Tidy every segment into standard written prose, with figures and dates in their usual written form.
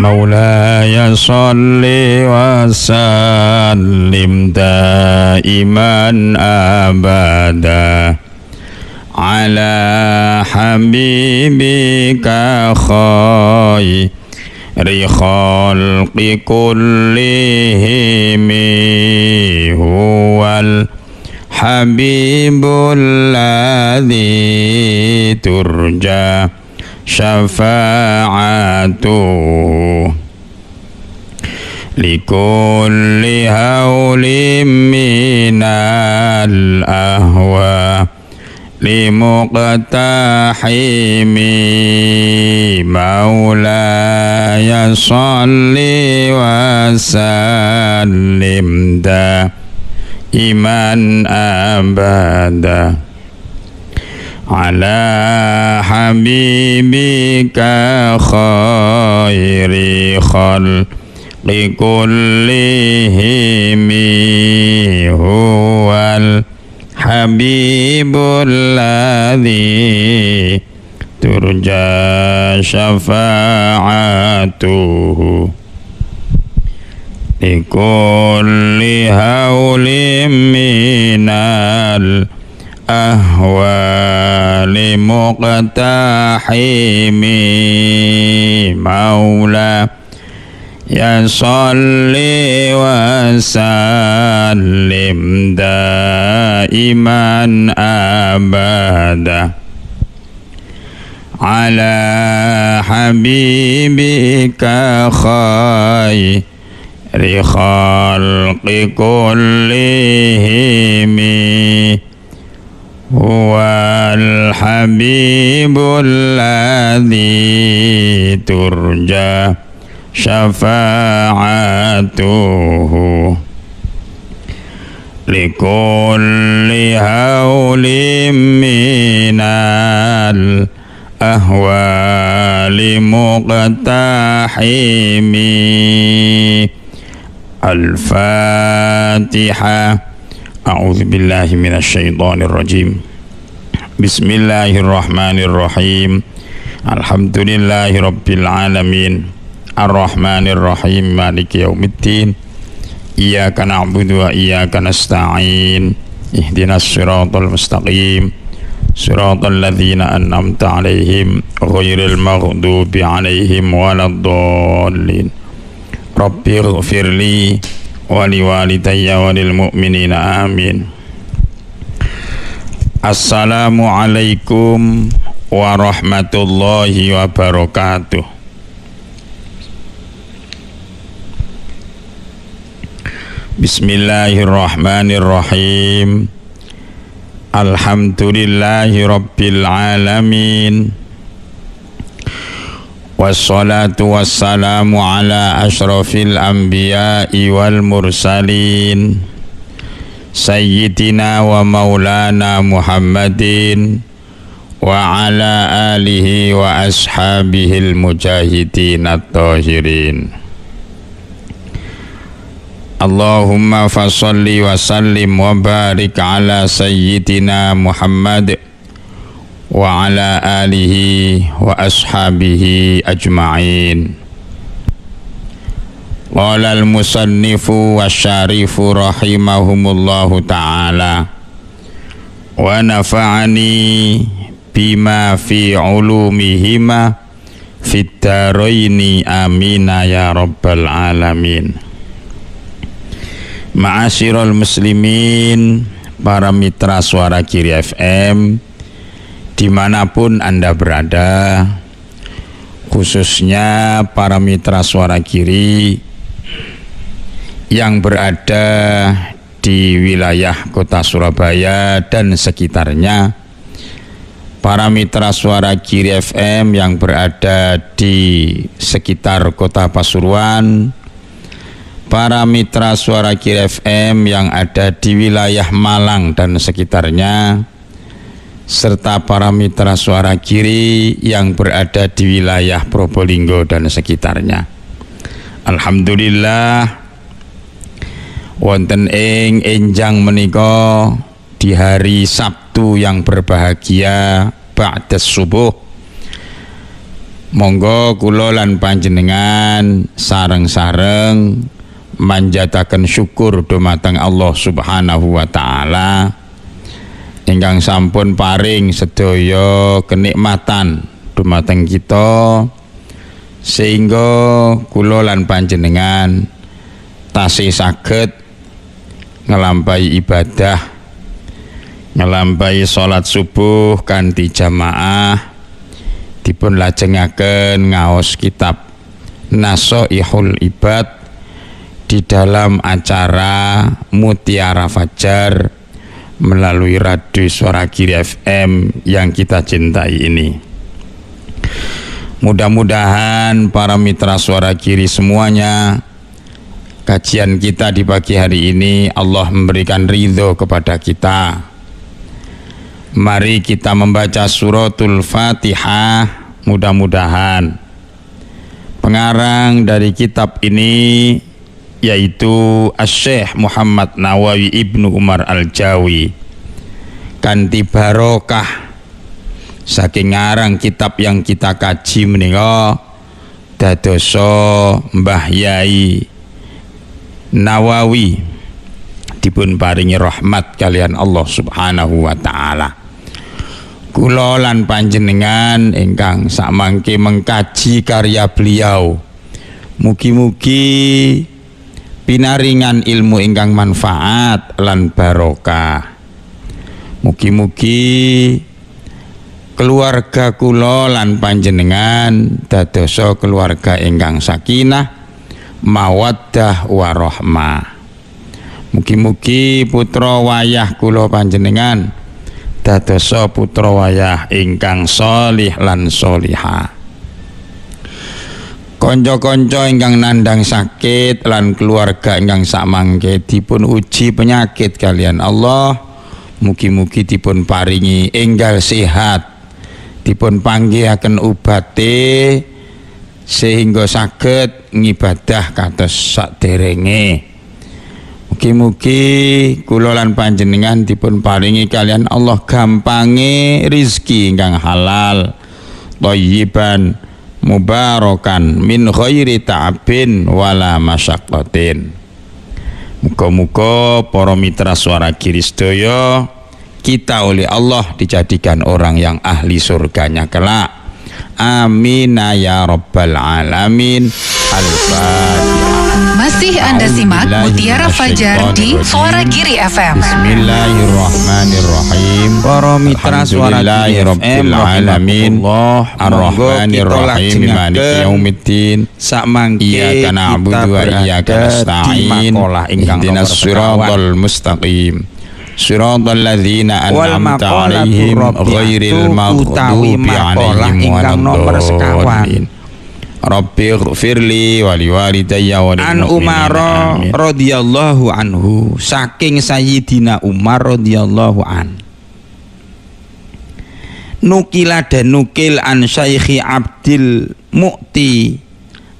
مولاي صل وسلم دائما أبدا على حبيبك خير خلق كلهم هو الحبيب الذي ترجى شفاعته لكل هول من الأهوال لمقتحم مولاي صل وسلم دائما أبدا على حبيبك خير خلق كلهم هو الحبيب الذي ترجى شفاعته لكل هول من الأهوال مقتحم مولاي صل وسلم دائما أبدا على حبيبك خير خلق كلهم هو الحبيب الذي ترجى شفاعته لكل هول من الأهوال مقتحم الفاتحة. أعوذ بالله من الشيطان الرجيم. بسم الله الرحمن الرحيم. الحمد لله رب العالمين الرحمن الرحيم مالك يوم الدين إياك نعبد وإياك نستعين اهدنا الصراط المستقيم صراط الذين أنعمت عليهم غير المغضوب عليهم ولا الضالين رب اغفر لي ولوالدي وللمؤمنين آمين. Assalamualaikum warahmatullahi wabarakatuh. Bismillahirrahmanirrahim. Alhamdulillahi rabbil alamin. Wassalatu wassalamu ala ashrafil anbiya'i wal mursalin Sayyidina wa maulana Muhammadin wa ala alihi wa ashabihil mujahidin at-tahirin. Allahumma fasalli wa sallim wa barik ala Sayyidina Muhammad wa ala alihi wa ashabihi ajma'in. Qala al-musannifu wa syarifu rahimahumullahu ta'ala wa nafa'ani bima fi ulumihima fit daraini amina ya rabbal alamin. Ma'asyiral muslimin, para mitra Suara Kiri FM dimanapun Anda berada, khususnya para mitra Suara Kiri yang berada di wilayah kota Surabaya dan sekitarnya, para mitra Suara Kiri FM yang berada di sekitar kota Pasuruan, para mitra Suara Kiri FM yang ada di wilayah Malang dan sekitarnya, serta para mitra Suara Kiri yang berada di wilayah Probolinggo dan sekitarnya. Alhamdulillah, wonten ing enjang menika di hari Sabtu yang berbahagia ba'da subuh, Monggo kula lan panjenengan sareng-sareng manjataken syukur dumateng Allah Subhanahu wa taala ingkang sampun paring sedaya kenikmatan dumateng kita sehingga kula lan panjenengan tasih saged ngelampahi ibadah, ngelampahi salat subuh kanthi jamaah, dipun lajengaken ngaos kitab Nasoihul Ibad di dalam acara Mutiara Fajar melalui Radio Suara Giri FM yang kita cintai ini. Mudah-mudahan para mitra Suara Giri semuanya, kajian kita di pagi hari ini Allah memberikan ridho kepada kita. Mari kita membaca suratul Fatihah. Mudah-mudahan pengarang dari kitab ini yaitu Asy-Syaikh Muhammad Nawawi Ibnu Umar Al-Jawi kanthi barokah saking ngarang kitab yang kita kaji menika dadosa Mbah Yai Nawawi dipun paringi rahmat kalian Allah Subhanahu wa taala. Kula lan panjenengan ingkang sakmangke mengkaji karya beliau, mugi-mugi pinaringan ilmu ingkang manfaat lan barokah. Mugi-mugi keluarga kula lan panjenengan dadosa keluarga ingkang sakinah, mawaddah warahmah. Mugi-mugi putra wayah kula panjenengan dadosa putra wayah ingkang sholih lan sholihah. Konco-konco ingkang nandang sakit lan keluarga ingkang sakmangke dipun uji penyakit kalian Allah, mugi-mugi dipun paringi enggal sehat, dipun panggihaken ubate sehingga saged ngibadah kados saderenge. Mugi-mugi kula lan panjenengan dipun paringi kalian Allah gampange rizki ingkang halal, thayyiban, mubarakan min khairi ta'abin wala masyaqqatin. Muga-muga para mitra Suara Giri sedaya kita oleh Allah dijadikan orang yang ahli surganya kelak. Amin ya rabbal alamin. Al-Fatihah. Masih Anda simak Mutiara Fajar di Suara Giri FM. Bismillahirrahmanirrahim. Para mitra Suara Giri FM alamin. Ar-Rahmanirrahim. Maliki yaumiddin. Iyyaka na'budu wa iyyaka nasta'in. Ihdinas siratal mustaqim. Siratal ladzina an'amta 'alaihim ghairil maghdubi 'alaihim waladdallin. Rabbi ighfirli wa liwalidayya wa lil mu'minin. An Umar radhiyallahu anhu, saking Sayyidina Umar radhiyallahu an. Nukila dan nukil an Syaikhi Abdil Mu'ti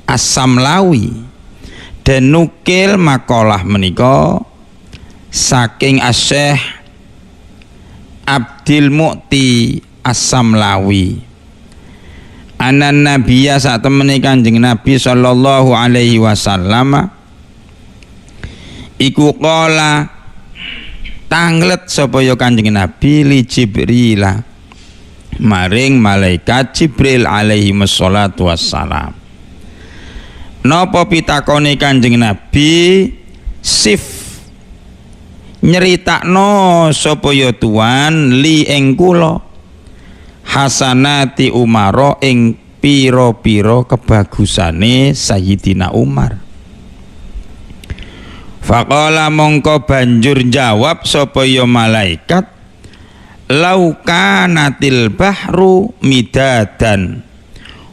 As-Samlawi, dan nukil makalah menika saking Asy-Syaikh Abdil Mu'ti As-Samlawi, anan nabiyya sak temene Kanjeng Nabi sallallahu alaihi wasallam iku qala tanglet sapa ya Kanjeng Nabi li Jibril maring malaikat Jibril alaihi wassalatu wassalam. Napa pitakone Kanjeng Nabi? Sif nyeritakno sapa ya tuan li ing kula hasanati Umar ing pira-pira kebagusane Sayyidina Umar. Faqala mongko banjur jawab sapa ya malaikat, laukanatil bahru midadan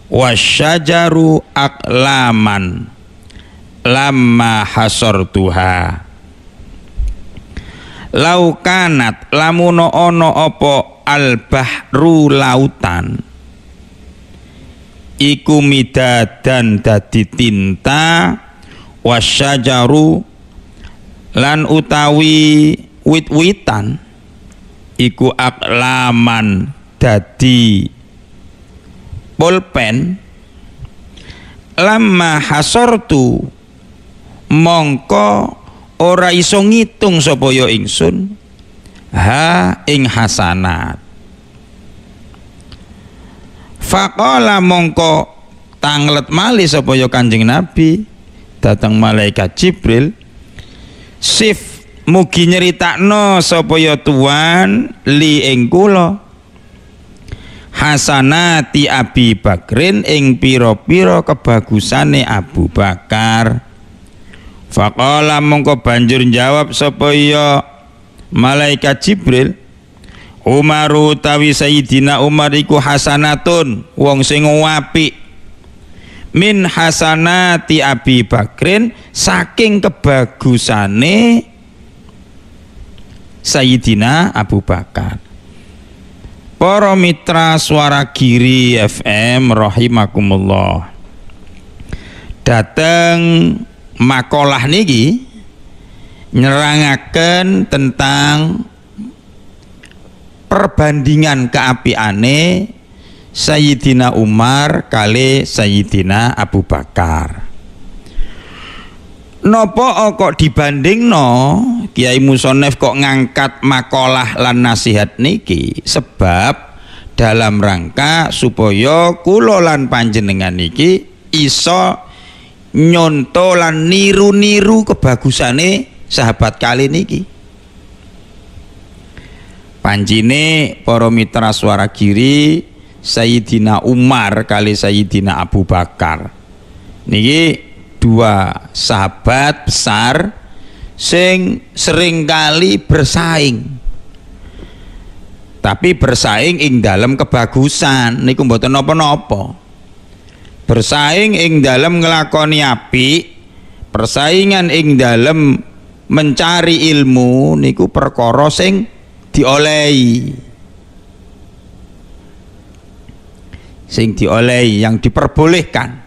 wasyajaru aqlaman lamma hasortuha. Laukanat lamuno ono opo al bahru lautan iku midadan dadi tinta, wasyajaru lan utawi wit-witan iku aqlaman dadi pulpen lamma hasortu mongko ora iso ngitung sapa ya ingsun ha ing hasanat. Faqala mongko tanglet malih sapa ya Kanjeng Nabi datang malaikat Jibril, sif mugi nyeritakno sapa ya Tuhan li ing kula hasanati Abi Bakrin ing pira-pira kebagusane Abu Bakar. Faqala mongko banjur jawab sapa ya malaikat Jibril, Umar utawi Sayyidina Umar iku hasanatun wong sing apik min hasanati Abi Bakrin saking kebagusane Sayyidina Abu Bakar. Para mitra Suara Giri FM rahimakumullah, dateng makalah niki nyerangaken tentang perbandingan keapiane Sayyidina Umar kali Sayyidina Abu Bakar. Napa kok dibandingno Kiai Musonef kok ngangkat makalah lan nasihat niki? Sebab dalam rangka supaya kula lan panjenengan niki iso nyonto lan niru-niru kebagusane sahabat kali niki. Panjine para mitra Suara Giri, Sayyidina Umar kali Sayyidina Abu Bakar niki dua sahabat besar sing seringkali bersaing, tapi bersaing ing dalam kebagusan niku mboten napa-napa. Bersaing ing dalam nglakoni apik, persaingan ing dalam mencari ilmu niku perkara sing diolehi, yang diperbolehkan.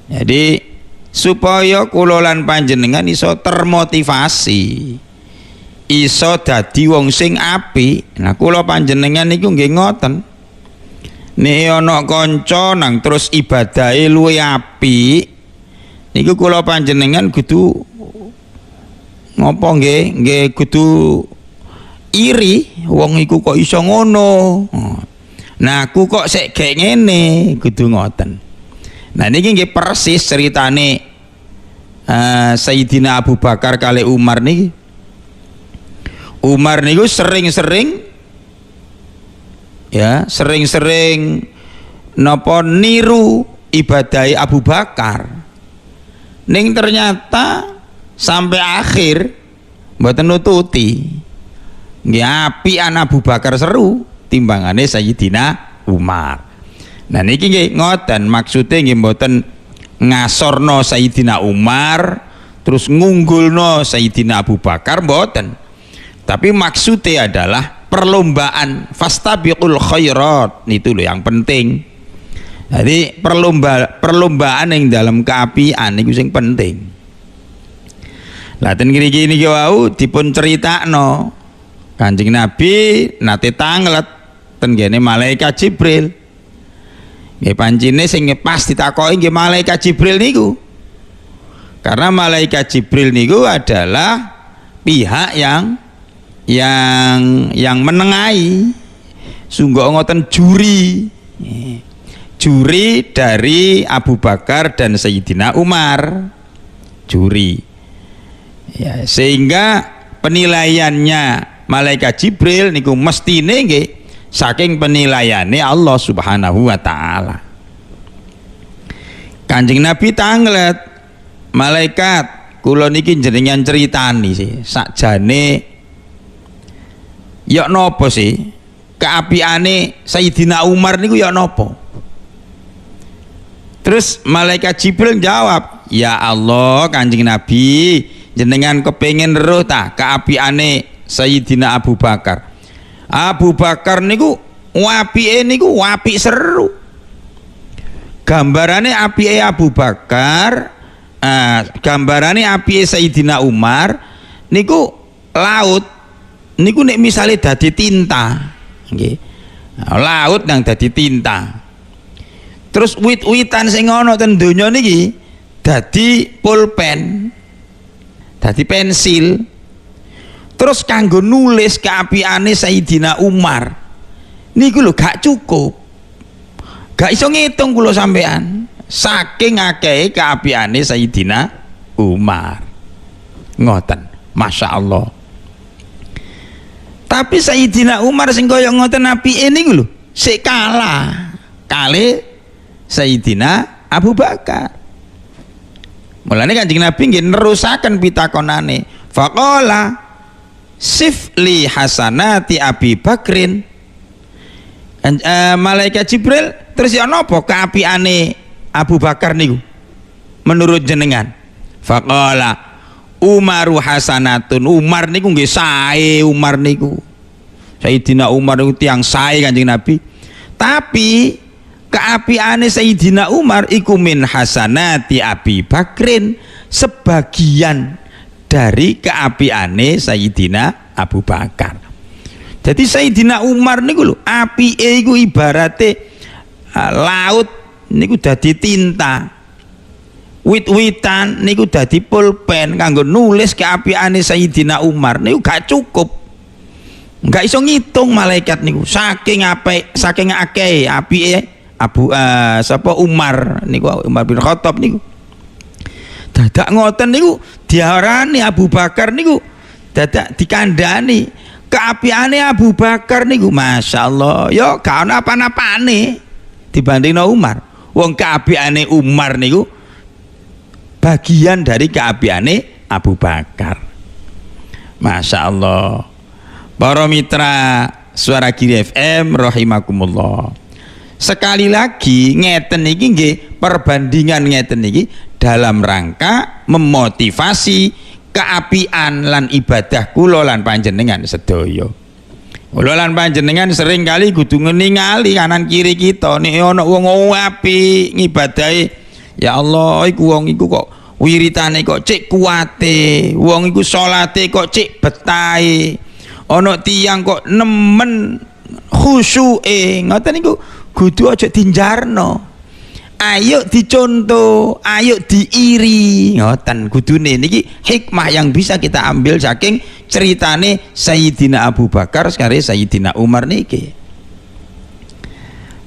Jadi supaya kula lan panjenengan iso termotivasi, iso dadi wong sing apik. Nah kula panjenengan niku nggih ngoten, nek ana kanca nang terus ibadahe luwih apik niku kula panjenengan kudu ngopo nggih kudu iri, wong iku kok iso ngono. Nah aku kok sik gek ngene, kudu ngoten. Nah niki nggih persis ceritane Sayyidina Abu Bakar kali Umar niki. Umar niku sering-sering napa niru ibadahi Abu Bakar. Ning ternyata sampai akhir mboten nututi. Nggih apian Abu Bakar seru timbangane Sayyidina Umar. Nah niki nggih ngoten, maksude nggih mboten ngasorno Sayyidina Umar terus ngunggulno Sayyidina Abu Bakar, mboten. Tapi maksudnya adalah perlombaan fastabiqul khairat, itu loh yang penting. Jadi perlombaan yang dalam keapian itu yang penting. Laten gini niki wau dipun critakno Kanjeng Nabi nate tanglet ten gene malaikat Jibril. Nggih pancine sing pas ditakoki nggih malaikat Jibril niku. Karena malaikat Jibril niku adalah pihak yang menengahi, sungguh ngoten juri dari Abu Bakar dan Sayyidina Umar, juri ya, sehingga penilaiannya malaikat Jibril niku mestine nggih saking penilaiannya Allah Subhanahu wa taala. Kanjeng Nabi tanglet, malaikat kula niki jenengan critani sih sakjane ya napa sih keapiane Sayyidina Umar niku ya napa? Terus malaikat Jibril jawab, ya Allah Kanjeng Nabi jenengan kepengin roh ta keapiane Sayyidina Abu Bakar. Abu Bakar niku apike niku apik seru. Gambarane apike Abu Bakar, gambarane apike Sayyidina Umar niku laut niku nek misale dadi tinta, nggih. Laut nang dadi tinta. Terus wit-witan sing ana ten donya niki dadi pulpen, dadi pensil. Terus kanggo nulis keapiane Sayyidina Umar niku lho gak cukup, gak iso ngitung kula sampean saking akeh keapiane Sayyidina Umar. Ngoten, Masya Allah. Tapi Sayyidina Umar sing kaya ngoten apike niku lho sik kalah kali Sayyidina Abu Bakar. Mulane Kanjeng Nabi nggih nerusaken pitakonane. Faqala sifli hasanati Abi Bakrin. Malaikat Jibril terus ya napa kaapiane Abu Bakar niku menurut jenengan? Faqala Umaru hasanatun. Umar niku nggih sae. Umar niku Sayyidina Umar niku tiyang sae Kanjeng Nabi. Tapi keapiane Sayyidina Umar iku min hasanati Abi Bakrin, sebagian dari keapiane Sayyidina Abu Bakar. Jadi Sayyidina Umar niku lho apike iku ibarate laut niku dadi tinta, wit-witan niku dadi pulpen kanggo nulis keapiane Sayyidina Umar niku gak cukup, gak iso ngitung malaikat niku saking apik, saking akeh apike sapa Umar niku, Umar bin Khattab niku. Dadak ngoten niku diarani Abu Bakar niku dadak dikandani keapiane Abu Bakar niku, Masya Allah ya gak ana apa-apane dibandingno Umar. Wong keapiane Umar niku bagian dari keapiane Abu Bakar. Masya Allah. Para mitra Suara Giri FM rahimakumullah. Sekali lagi ngeten niki nggih, perbandingan ngeten niki dalam rangka memotivasi keapian lan ibadah kula lan panjenengan sedaya. Kula lan panjenengan sering kali kudu ningali kanan kiri kita nek ana wong apik ngibadahi, ya Allah iku wong iku kok wiritane kok cek kuate, wong iku salate kok cek betahe, ana tiyang kok nemen khusyuke, ngoten niku kudu aja dinjarno, ayo dicontoh, ayo diiri, ngoten kudune. Niki hikmah yang bisa kita ambil saking ceritane Sayyidina Abu Bakar sekali Sayyidina Umar niki.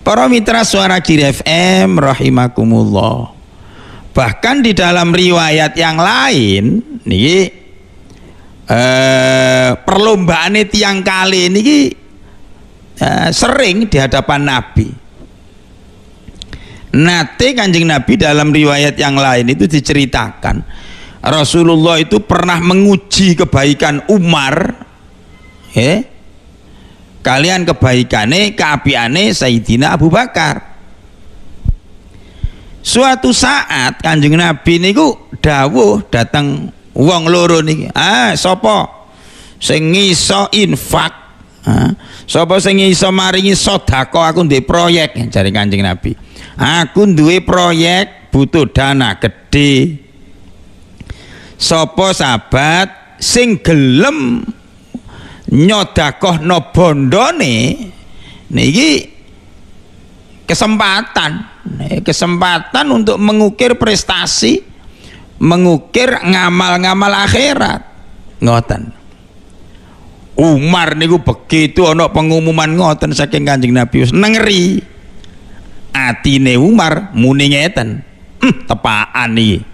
Para mitra Suara Giri FM rahimakumullah. Bahkan di dalam riwayat yang lain niki perlombaane tiang kali niki sering di hadapan Nabi. Nate Kanjeng Nabi dalam riwayat yang lain itu diceritakan Rasulullah itu pernah menguji kebaikan Umar kalian kebaikane keapiane Sayyidina Abu Bakar. Suatu saat Kanjeng Nabi niku dawuh datang wong loro niki, sapa sing iso infak, sapa sing iso maringi sedekah, aku duwe proyek, jare Kanjeng Nabi. Aku duwe proyek butuh dana gede. Sapa sahabat sing gelem nyodakohno bondone niki kesempatan untuk mengukir prestasi, mengukir ngamal-ngamal akhirat. Ngoten. Umar niku begitu ana pengumuman ngoten saking Kanjeng Nabi wis nengeri. Atine Umar muni ngeten, tepaan iki.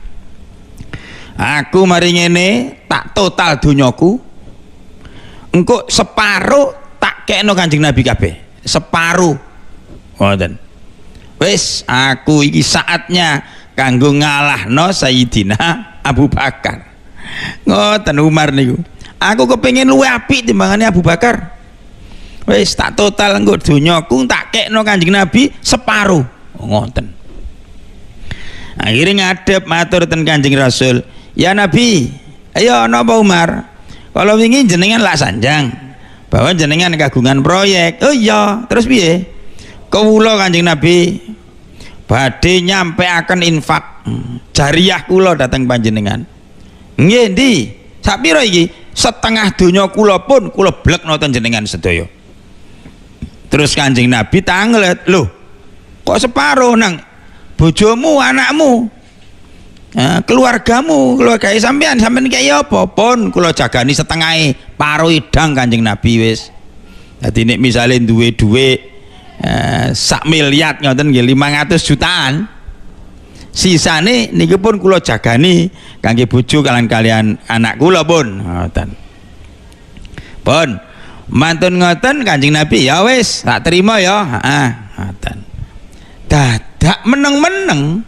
Aku mari ngene tak total donyaku. Engko separuh tak kekno Kanjeng Nabi kabeh. Separuh. Ngoten. Wis aku iki saatnya kanggo ngalahno Sayyidina Abu Bakar. Ngoten Umar niku. Aku kepengin luwih apik timbangane Abu Bakar. Wis tak total engko donyaku tak kekno Kanjeng Nabi separuh. Ngoten. Akhirnya ngadep matur ten Kanjeng Rasul, "Ya Nabi, ayo napa Umar? Kalau wingi jenengan lak sanjang bahwa jenengan kagungan proyek." "Oh iya, terus piye?" "Kawula Kanjeng Nabi badhe nyampeaken infak jariyah kula dhateng panjenengan." "Nggih, ndi? Sak pira iki?" "Setengah donya kula pun kula blekno ten jenengan sedaya." Terus Kanjeng Nabi tanglet, "Loh, kok separuh nang bojomu, anakmu, keluargamu, keluarga sampean kaya apa? Pun kula jagani setengahe paro idang Kanjeng Nabi wis. Dadi nek misale duwe dhuwit 1 miliar ngoten nggih 500 jutaan. Sisane niki pun kula jagani kangge bojo kalian anak kula pun ngoten. Pun mantun ngoten Kanjeng Nabi ya wis tak terima ya. Ngoten. Dadak meneng-meneng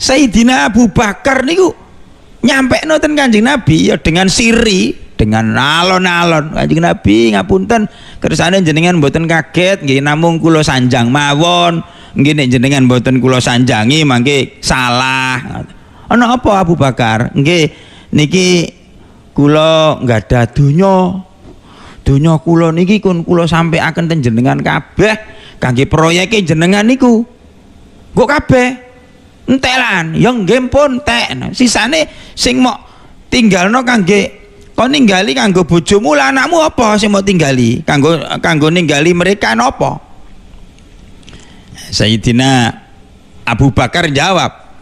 Sayyidina Abu Bakar niku nyampe noten Kanjeng Nabi ya dengan siri, dengan alon-alon. Kanjeng Nabi ngapunten kersane jenengan mboten kaget nggih, namung kula sanjang mawon. Nggih nek jenengan mboten kula sanjangi mangke salah. Ana apa Abu Bakar? Nggih niki kula nggadah donya. Donya kula niki kun kula sampaiaken ten jenengan kabeh kangge proyeke jenengan niku. Kok kabeh entelan ya nggih pun entek. Sisane sing mok tinggalno kangge kon ninggali kanggo bojomu lan anakmu apa sing mau tinggali? Kanggo ninggali mereka napa? Sayyidina Abu Bakar jawab,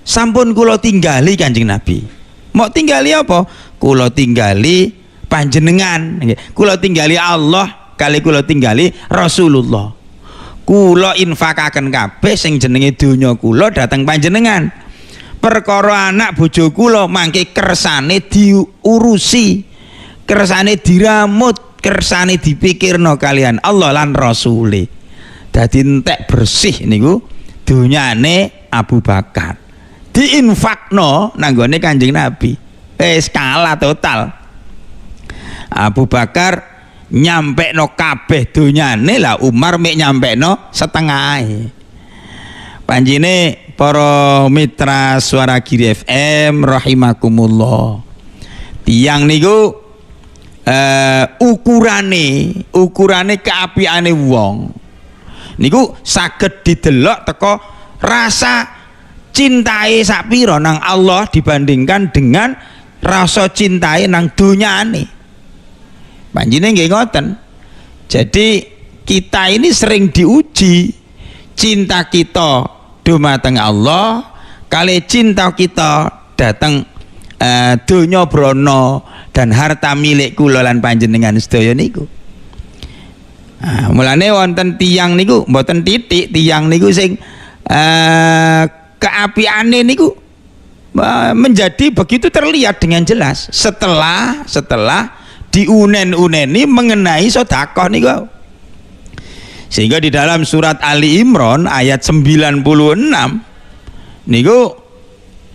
sampun kula tinggali Kanjeng Nabi. Mau tinggali apa? Kula tinggali panjenengan. Kula tinggali Allah, kali kula tinggali Rasulullah. Kula infakaken kabeh sing jenenge donya kula dhateng panjenengan. Perkara anak bojo kula mangke kersane diurusi, kersane diramut, kersane dipikirno kalian Allah lan Rasule. Dadi entek bersih niku donyane Abu Bakar. Diinfakno nanggone Kanjeng Nabi. Skala total. Abu Bakar nyampe no kabeh donyane, lah Umar mek nyampe no setengah. Panjine para mitra Suara Giri FM rahimakumullah, tiang niku ukurane keapiane wong niku saged didelok teko rasa cintai sapiro nang Allah dibandingkan dengan rasa cintai nang donyane. Panjine nggih ngoten. Jadi kita ini sering diuji cinta kita dumateng Allah kali cinta kita datang donya brana dan harta milik kula lan panjenengan sedaya niku. Mulane wonten tiyang niku mboten titik, tiyang niku sing keapiane niku menjadi begitu terlihat dengan jelas setelah diunen-uneni mengenai sedekah niku. Sehingga di dalam surat Ali Imran ayat 96 niku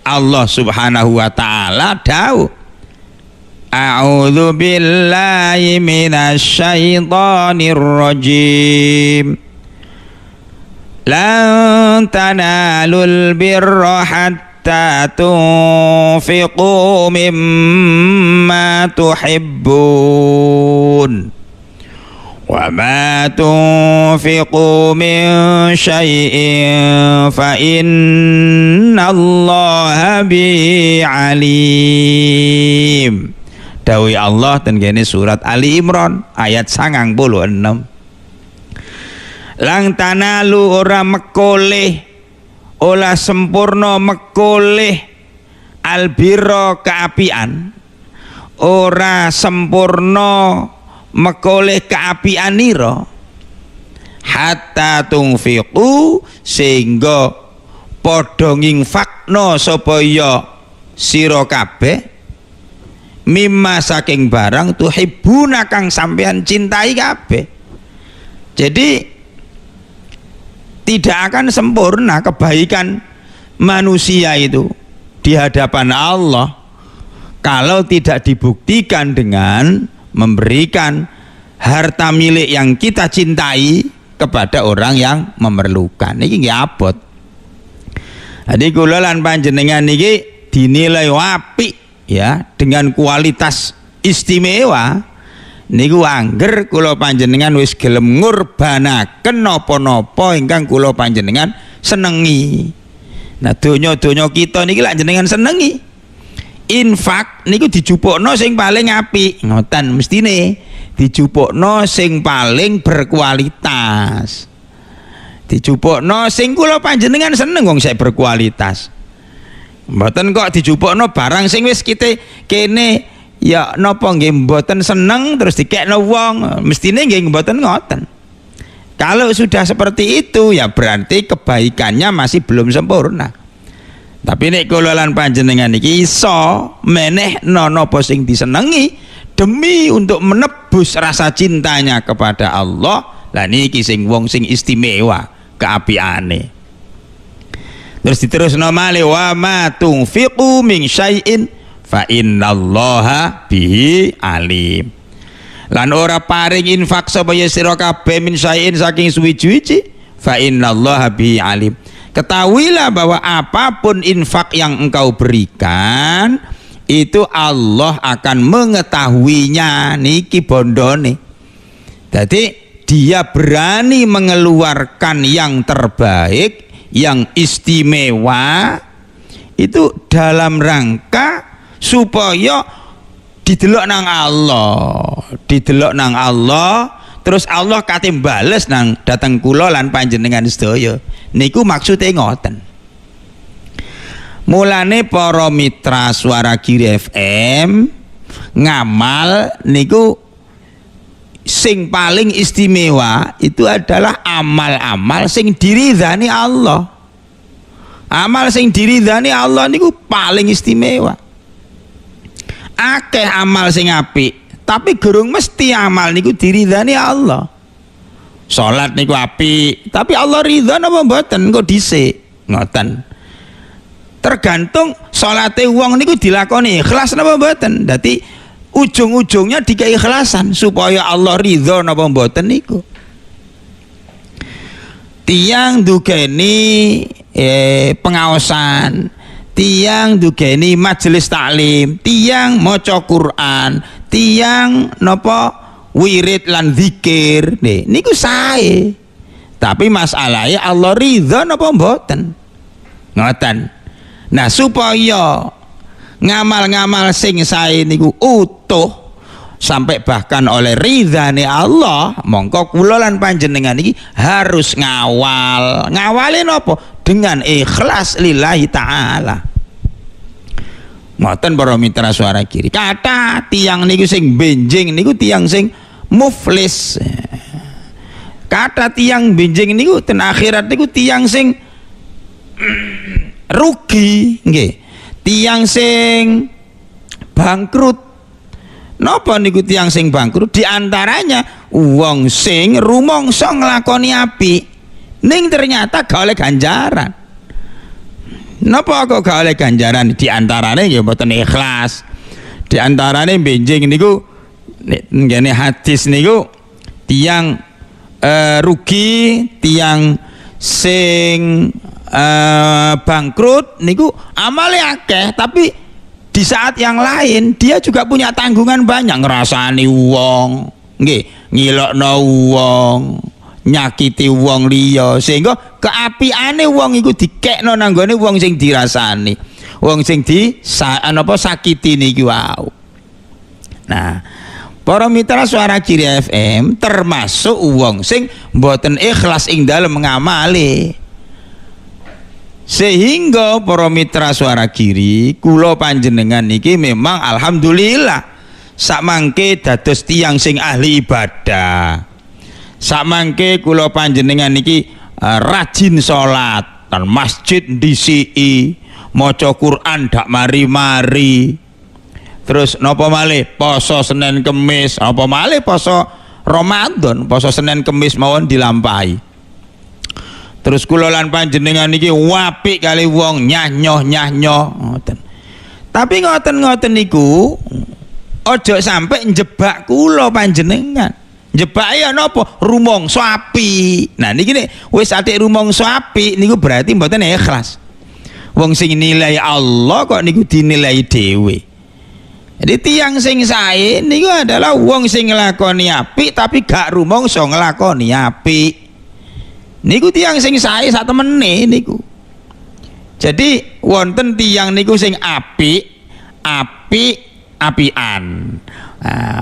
Allah Subhanahu wa taala dawuh, A'udzu billahi minasyaitonir rajim. Lan tanalul birra hatta tunfiqu mimma tuhibbun. Wa ma tunfiqu min syai'in fa innallaha bi alim. Dawuh Allah ten kene surat Ali Imran ayat 96. Lang tanalu ora mekoleh, olah sempurna mekoleh albirra keapian, ora sempurna mekoleh keapianira hatta tungfiqu sehingga padha nginfakno sapa ya sira kabeh mimma saking barang tuhibbuna kang sampean cintai kabeh. Jadi tidak akan sempurna kebaikan manusia itu di hadapan Allah kalau tidak dibuktikan dengan memberikan harta milik yang kita cintai kepada orang yang memerlukan. Ini nggih abot. Jadi kula lan panjenengan niki dinilai apik ya, dengan kualitas istimewa niku angger kula panjenengan wis gelem ngurbanaken napa-napa ingkang kula panjenengan senengi. Nah donya-donya kita niki lak jenengan senengi, infak niku dijupukno sing paling apik, ngoten mestine dijupukno sing paling berkualitas. dijupukno sing kula panjenengan seneng wong sik berkualitas. Mboten kok dijupukno barang sing wis kene ya napa nggih mboten seneng terus dikekno wong, mestine nggih mboten ngoten. Kalau sudah seperti itu ya berarti kebaikannya masih belum sempurna. Tapi nek kula lan panjenengan iki iso menehno napa sing disenengi demi untuk menebus rasa cintanya kepada Allah, lah niki sing wong sing istimewa keapiane. Terus diterusno malih wa ma tunfiqu min syai'in fa innallaha bihi alim. Lan ora paring infak sapa ya sira kabeh min syai'in saking suwi-suwi fa innallaha bihi alim. Ketahuilah bahwa apapun infak yang engkau berikan itu Allah akan mengetahuinya, niki bondone. Jadi dia berani mengeluarkan yang terbaik, yang istimewa itu dalam rangka supaya didelok nang Allah, terus Allah kate bales nang dateng kula lan panjenengan sedaya. Niku maksude ngoten. Mulane para mitra Suara Giri FM ngamal niku sing paling istimewa itu adalah amal-amal sing diridhani Allah. Amal sing diridhani Allah niku paling istimewa. Akeh amal sing apik, tapi gurung mesti amal niku diridhani Allah. Salat niku apik, tapi Allah ridha napa mboten kok dhisik. Ngoten. Tergantung salate wong niku dilakoni ikhlas napa mboten. Dadi ujung-ujungnya dikeikhlasan supaya Allah ridha napa mboten niku. Tiang dugeni pengaosan, tiang dugeni majelis taklim, tiang maca Quran, tiang napa wirid lan zikir niku sae. Tapi masalahnya Allah ridha napa mboten. Ngoten. Nah supaya ngamal-ngamal sing sae niku utuh sampai bahkan oleh ridhane Allah, mongko kula lan panjenengan iki harus ngawal. Ngawale napa? Dengan ikhlas lillahi taala. Ngoten para mitra Suara Giri. Kata tiang niku sing benjing niku tiang sing muflis. Kata tiang benjing niku ten akhirat niku tiang sing rugi nggih. Tiang sing bangkrut. Napa niku tiang sing bangkrut? Di antaranya wong sing rumangsa nglakoni apik ning ternyata gak oleh ganjaran. Napa kok gak oleh ganjaran? Di antarane nggih mboten ikhlas. Di antarane benjing niku ngene hadis niku tiang rugi, tiang sing bangkrut niku amale akeh, tapi di saat yang lain dia juga punya tanggungan banyak, ngrasani wong nggih, ngilokno wong, nyakiti wong liya, sehingga keapiane wong iku dikekno nang gone wong sing dirasani, wong sing sakiti niku wau. Nah, para mitra Suara Giri FM termasuk wong sing mboten ikhlas ing dalem ngamali. Sehingga para mitra Suara Giri, kula panjenengan niki memang alhamdulillah sakmangke dados tiyang sing ahli ibadah. Sakmangke kula panjenengan niki rajin salat, dan masjid ndisiki, maca Quran dak mari-mari. Terus napa malih poso Senin Kemis, apa malih poso Ramadan, poso Senin Kemis mawon dilampahi. Terus kula lan panjenengan niki apik kali wong nyah-nyoh ngoten. Tapi ngoten-ngoten niku aja sampai njebak kula panjenengan. Njebak ya napa? Rumangsa apik. Nah niki nek wis atik rumangsa apik niku berarti mboten ikhlas. Wong sing nilai Allah kok niku dinilai dhewe. Jadi tiang sing sae niku adalah wong sing nglakoni apik tapi gak rumangsa nglakoni apik. Niku tiang sing sae sak temene niku. Jadi wonten tiang niku sing apian.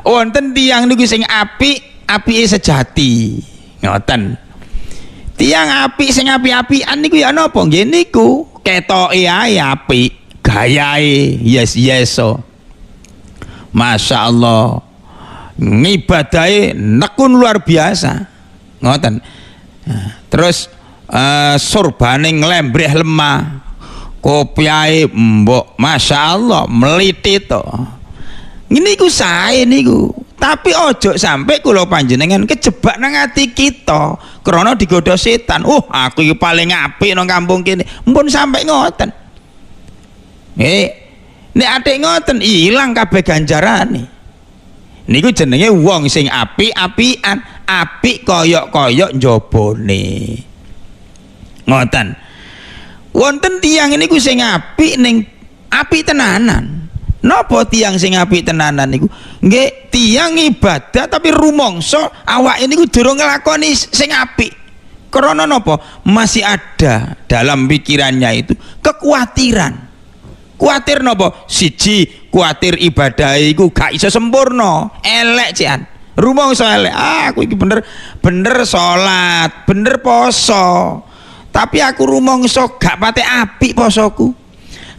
Wonten tiang niku sing apike sejati. Ngoten. Tiang apik sing apik-apikan niku ya napa? Nggih niku ketoke ae apik, gayae yes so. Masya Allah, ngibadahe nekun luar biasa, ngoten. Terus surbane nglembreh lemah, kopiahe mbok, Masya Allah melitit to. Niku sae niku. Tapi ojo sampai kula panjenengan kejebak nang ati kita krana digodha setan. Aku iki paling apik nang kampung kene. Mumpun sampai ngoten. Nek atik ngoten ilang kabeh ganjarane. Niku jenenge wong sing apik-apikan, apik koyok-koyok njabane. Ngoten. Wonten tiyang niku sing apik ning apik tenanan. Napa tiang sing apik tenanan niku? Nggih, tiang ibadah tapi rumangsa awake niku durung nglakoni sing apik. Krana napa? Masih ada dalam pikirannya itu kekhawatiran. Kuatir napa? Siji, kuatir ibadah iku gak iso sempurna, elek cian. Rumangsa elek. Aku iki bener salat, bener poso. Tapi aku rumangsa gak pate apik posoku.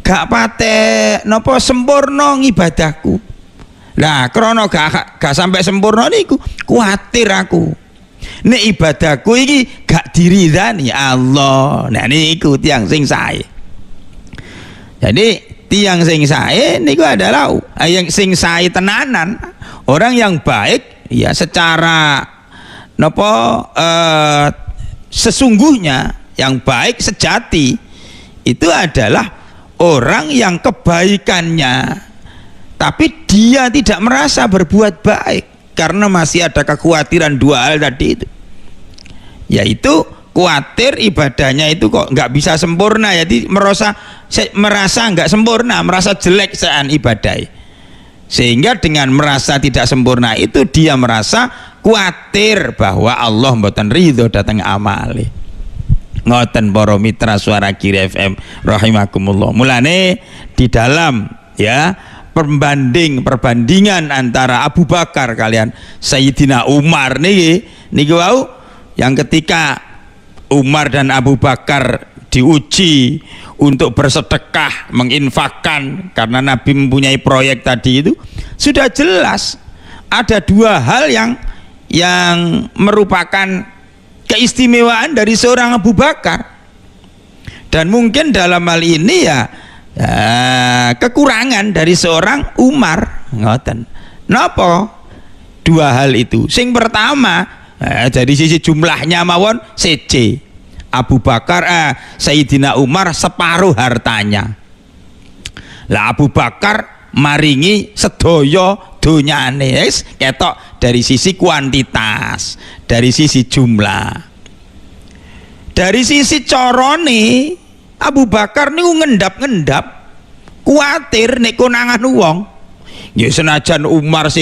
Gak pate napa sempurna ngibadahku. Lah krana gak sampai sempurna niku kuatir aku. Nek ibadahku iki gak diridani Allah. Nah niku tiyang sing sae. Jadi tiyang sing sae niku adalah yang sing sae tenanan, orang yang baik ya secara napa sesungguhnya yang baik sejati itu adalah orang yang kebaikannya tapi dia tidak merasa berbuat baik karena masih ada kekhawatiran dua hal tadi itu, yaitu khawatir ibadahnya itu kok nggak bisa sempurna, jadi merasa nggak sempurna, merasa jelek sean ibadah, sehingga dengan merasa tidak sempurna itu dia merasa khawatir bahwa Allah mboten ridho datang amali. Ngoten para mitra Suara Kiri FM rahimakumullah. Mulane di dalam ya perbandingan antara Abu Bakar kalian Sayyidina Umar niki wau yang ketika Umar dan Abu Bakar diuji untuk bersedekah menginfakkan karena Nabi mempunyai proyek tadi itu sudah jelas ada dua hal yang merupakan keistimewaan dari seorang Abu Bakar, dan mungkin dalam hal ini ya kekurangan dari seorang Umar. Ngoten. Napa dua hal itu? Sing pertama dari sisi jumlahnya mawon CC Abu Bakar Sayyidina Umar separuh hartanya. Lah Abu Bakar maringi sedaya donyane, ketok dari sisi kuantitas, dari sisi jumlah. Dari sisi corone Abu Bakar niku ngendap-ngendap kuatir nek konangan wong. Ya senajan Umar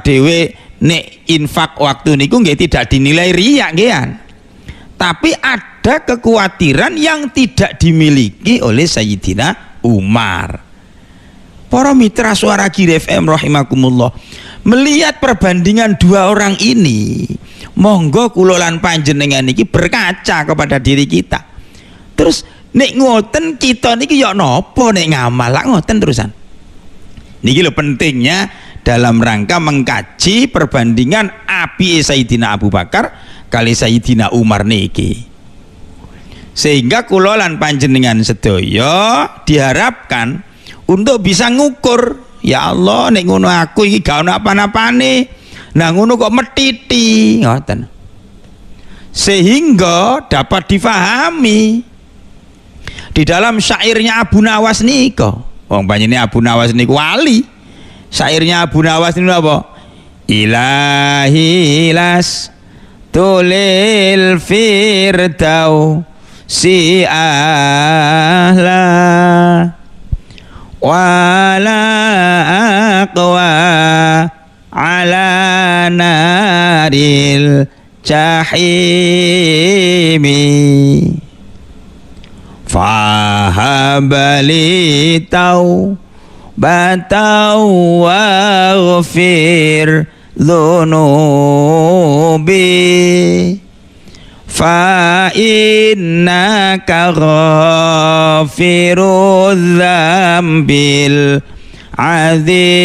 dhewe nek infak waktu niku nggih tidak dinilai riya nggih. Tapi ada kekhawatiran yang tidak dimiliki oleh Sayyidina Umar. Para mitra Suara Kiri FM rahimakumullah, melihat perbandingan dua orang ini, monggo kula lan panjenengan iki berkaca kepada diri kita. Terus nek ngoten kita niki ya napa nek ngamal lak ngoten terusan. Niki lho pentingnya dalam rangka mengkaji perbandingan api Sayyidina Abu Bakar kali Sayyidina Umar niki. Sehingga kula lan panjenengan sedaya diharapkan untuk bisa ngukur, ya Allah nek ngono aku iki gak ono apa-apane, nah ngono kok metiti ngoten, sehingga dapat difahami di dalam syairnya Abu Nawas niku. Wong panjenengan Abu Nawas niku wali. Syairnya Abu Nawas niku apa? Ilahi las tulil firdau si ahla wala aqwa ala naril jahimi fahabali tau batau waghfir dhunubi fa innaka ghafirudz dzambil azimi.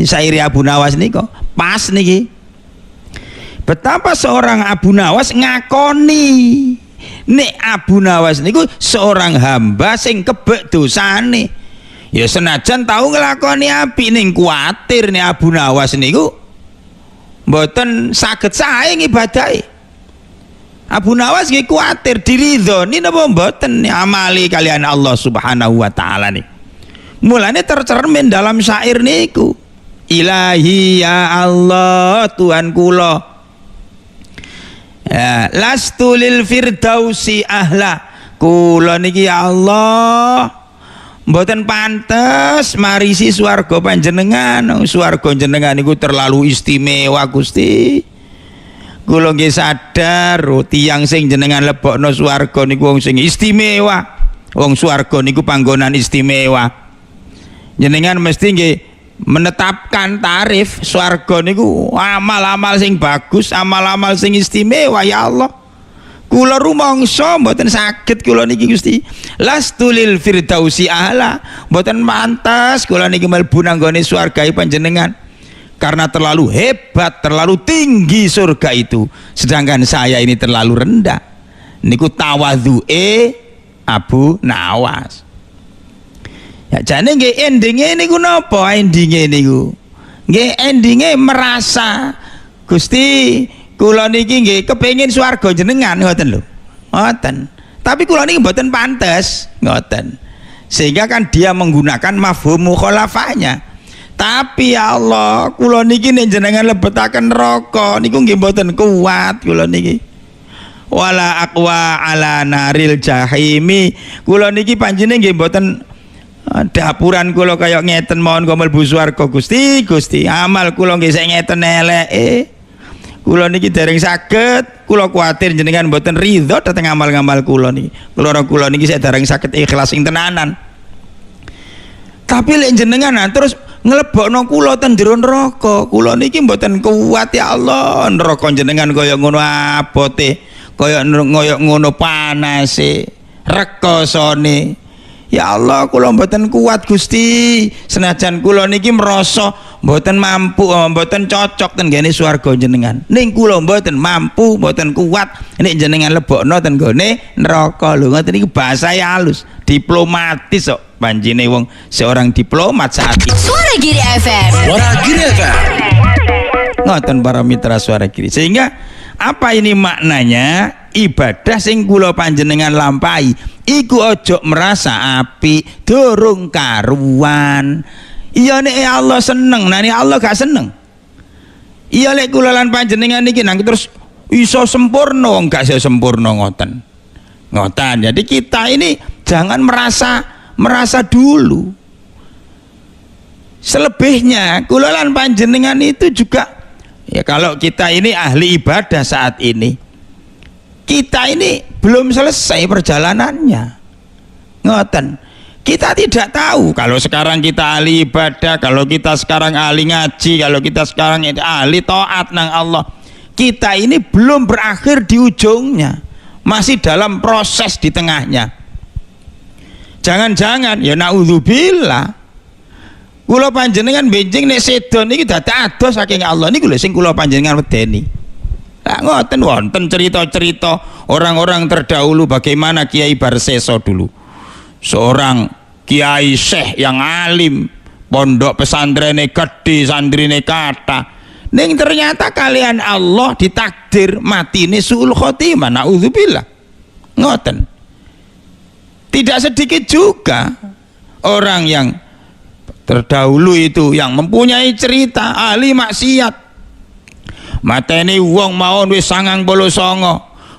Sairi Abu Nawas niko pas niki. Betapa seorang Abu Nawas ngakoni nek Abu Nawas niku seorang hamba sing kebek dosane. Ya senajan tahu nglakoni apik ning kuwatir nek Abu Nawas niku mboten saged sae ngibadahi. Abu Nawas nggih kuwatir diridhoni napa mboten amali kalian Allah Subhanahu wa taala nih. Mulane tercermin dalam syair niku. Ilahi ya Allah Tuhan kula. Ya, lastu lil firdausi ahla. Kula niki ya Allah mboten pantes marisi swarga panjenengan. Swarga jenengan niku terlalu istimewa Gusti. Kula nggih sadar tiyang sing jenengan lebokno swarga niku wong sing istimewa. Wong swarga niku panggonan istimewa. Jenengan mesti nggih menetapkan tarif swarga niku amal-amal sing bagus, amal-amal sing istimewa ya Allah. Kula rumangsa mboten saged kula niki Gusti. Lastu lil firdausi ahla. Mboten pantes kula niki mlebu nang gone swargae panjenengan. Karena terlalu hebat, terlalu tinggi surga itu. Sedangkan saya ini terlalu rendah. Niku tawadhu'e Abu Nawas. Ya jane nggih endinge niku napa? Endinge niku nggih endinge merasa Gusti kula niki nggih kepengin swarga jenengan ngoten lho. Ngoten. Tapi kula niki mboten pantes, ngoten. Sehingga kan dia menggunakan mafhum mukhalafahnya. Tapi ya Allah, kula niki nek jenengan lebetaken neraka niku nggih mboten kuat kula niki. Wala aqwa ala naril jahimi. Kula niki panjenengan nggih mboten dapuran kula kaya ngeten mawon kok mlebu swarga Gusti. Gusti amal kula nggih sing ngeten eleke. Kula niki dereng saged, kula kuwatir jenengan mboten ridho dhateng amal-amal kula niki. Kula niki saya dereng saged ikhlas ing tenanan. Tapi lek jenengan terus nglebokno kula ten jero neraka, kula niki mboten kuat ya Allah. Neraka jenengan kaya ngono abote, kaya ngono panase, rekosane. Ya Allah kula mboten kuat Gusti. Senajan kula niki merasa mboten mampu, mboten cocok ten gene swarga jenengan. Ning kula mboten mampu, mboten kuat nek jenengan lebokno ten gone neraka. Lho ngoten iki bahasa halus, diplomatis kok. Panjine wong seorang diplomat saat ini. Suara Giri FM. Suara Giri FM. Ngoten para mitra Suara Giri. Sehingga apa ini maknanya? Ibadah sing kula panjenengan lampahi iku ojo merasa api durung karuan. Iya nek Allah seneng, nek Allah gak seneng. Iya lek kula lan panjenengan niki nang terus iso sempurna, gak iso sempurna ngoten. Ngoten. Jadi kita ini jangan merasa dulu. Selebihnya kula lan panjenengan itu juga ya kalau kita ini ahli ibadah saat ini, kita ini belum selesai perjalanannya. Ngoten. Kita tidak tahu kalau sekarang kita ahli ibadah, kalau kita sekarang ahli ngaji, kalau kita sekarang ahli taat nang Allah. Kita ini belum berakhir di ujungnya, masih dalam proses di tengahnya. Jangan-jangan ya naudzubillah kula panjenengan benjing nek sedo niki dadi ados saking Allah niku lho sing kula panjenengan wedeni. Lah ngoten wonten cerita-cerita orang-orang terdahulu bagaimana Kiai Barseso dulu. Seorang kiai syekh yang alim, pondok pesantrennya gede, santrine kata. Ning ternyata kalian Allah ditakdir matine suul khotimah, naudzubillah. Ngoten. Tidak sedikit juga orang yang terdahulu itu yang mempunyai cerita ahli maksiat. Mateni wong mawon wis 99,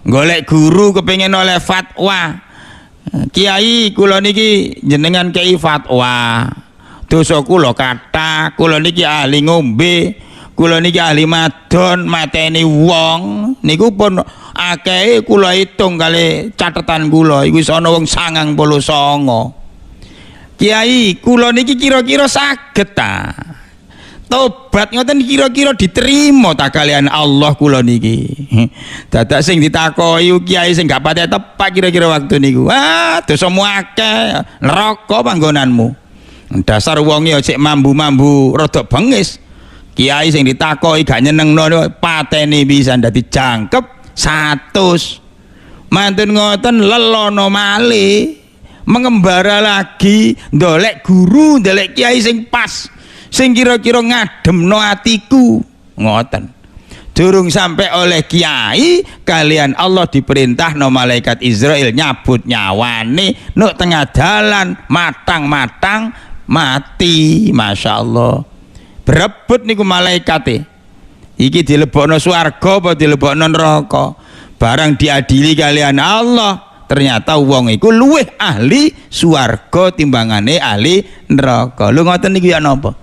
golek guru kepengin oleh fatwa. Kiai kula niki jenengan kei fatwa. Dosa kula kathah, kula niki ahli ngombe, kula niki ahli madon, mateni wong niku pun akeh kula hitung kali catetan kula iku wis ana wong 99. Kiai kula niki kira-kira saged ta tobat ngoten kira-kira diterima ta kalian Allah kula niki. Dadak sing ditakoki kiai sing gak pati tepak kira-kira waktu niku. Wah, dosamu akeh, neraka panggonanmu. Dasar wonge cek mambu-mambu rada bengis. Kiai sing ditakoki gak nyenengno pateni pisan dadi jangkep 100. Mantun ngoten lelono malih, mengembara lagi, ndolek guru, ndolek kiai sing pas. Sing kira-kira ngademno atiku ngoten. Durung sampai oleh kiai kalian Allah diperintahno malaikat Israel nyabut nyawane nuk tengah dalan matang-matang mati. Masya Allah berebut niku malaikate iki dilebokno swarga apa dilebokno neraka. Barang diadili kalian Allah ternyata wong iku luwih ahli swarga timbangane ahli neraka. Lu ngoten niku ya napa?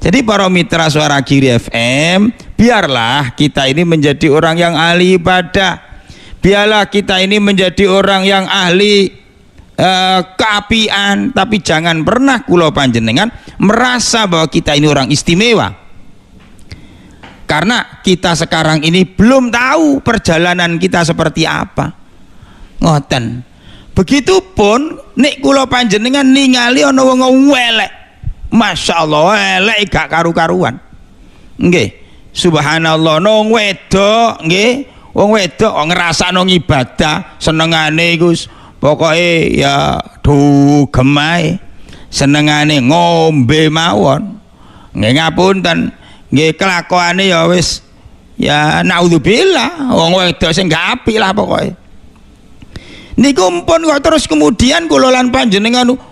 Jadi para mitra Suara Kiri FM, biarlah kita ini menjadi orang yang ahli ibadah. Biarlah kita ini menjadi orang yang ahli keapian. Tapi jangan pernah kula panjenengan merasa bahwa kita ini orang istimewa. Karena kita sekarang ini belum tahu perjalanan kita seperti apa. Ngoten. Begitupun nek kula panjenengan ningali ana wong welek. Masya Allah elek gak karu-karuan. Nggih, subhanallah nong wedok nggih, wong wedok ngrasakno ibadah senengane iku pokoke ya dugemae, senengane ngombe mawon. Nggih ngapunten, nggih kelakuane ya wis ya naudzubillah, wong wedok sing gak apik lah pokoke. Niku mpun kok terus kemudian kula lan panjenengan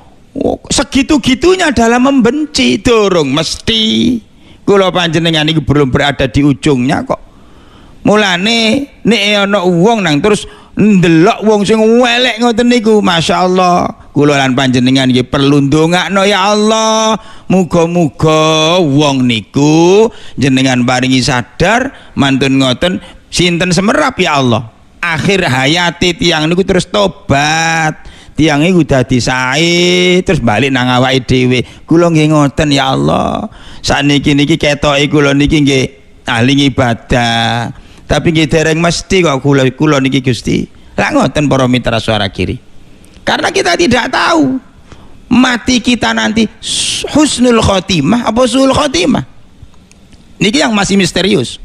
segitu-gitunya dalam membenci. Durung mesti kula panjenengan iki belum berada di ujungnya kok. Mulane nek ana wong nang terus ndelok wong sing elek ngoten niku, masyaallah kula lan panjenengan iki perlu ndongakno ya Allah, muga-muga wong niku jenengan paringi sadar mantun ngoten sinten semerap ya Allah. Akhir hayati tiang niku terus tobat. Tiang iku dadi sae terus balik nang awake dhewe. Kula nggih ngoten ya Allah. Sakniki niki ketoke kula niki nggih ahli ibadah. Tapi nggih dereng mesti kok kula niki Gusti. Lah ngoten para mitra Suara Kiri. Karena kita tidak tahu mati kita nanti husnul khotimah apa suul khotimah. Niki yang masih misterius.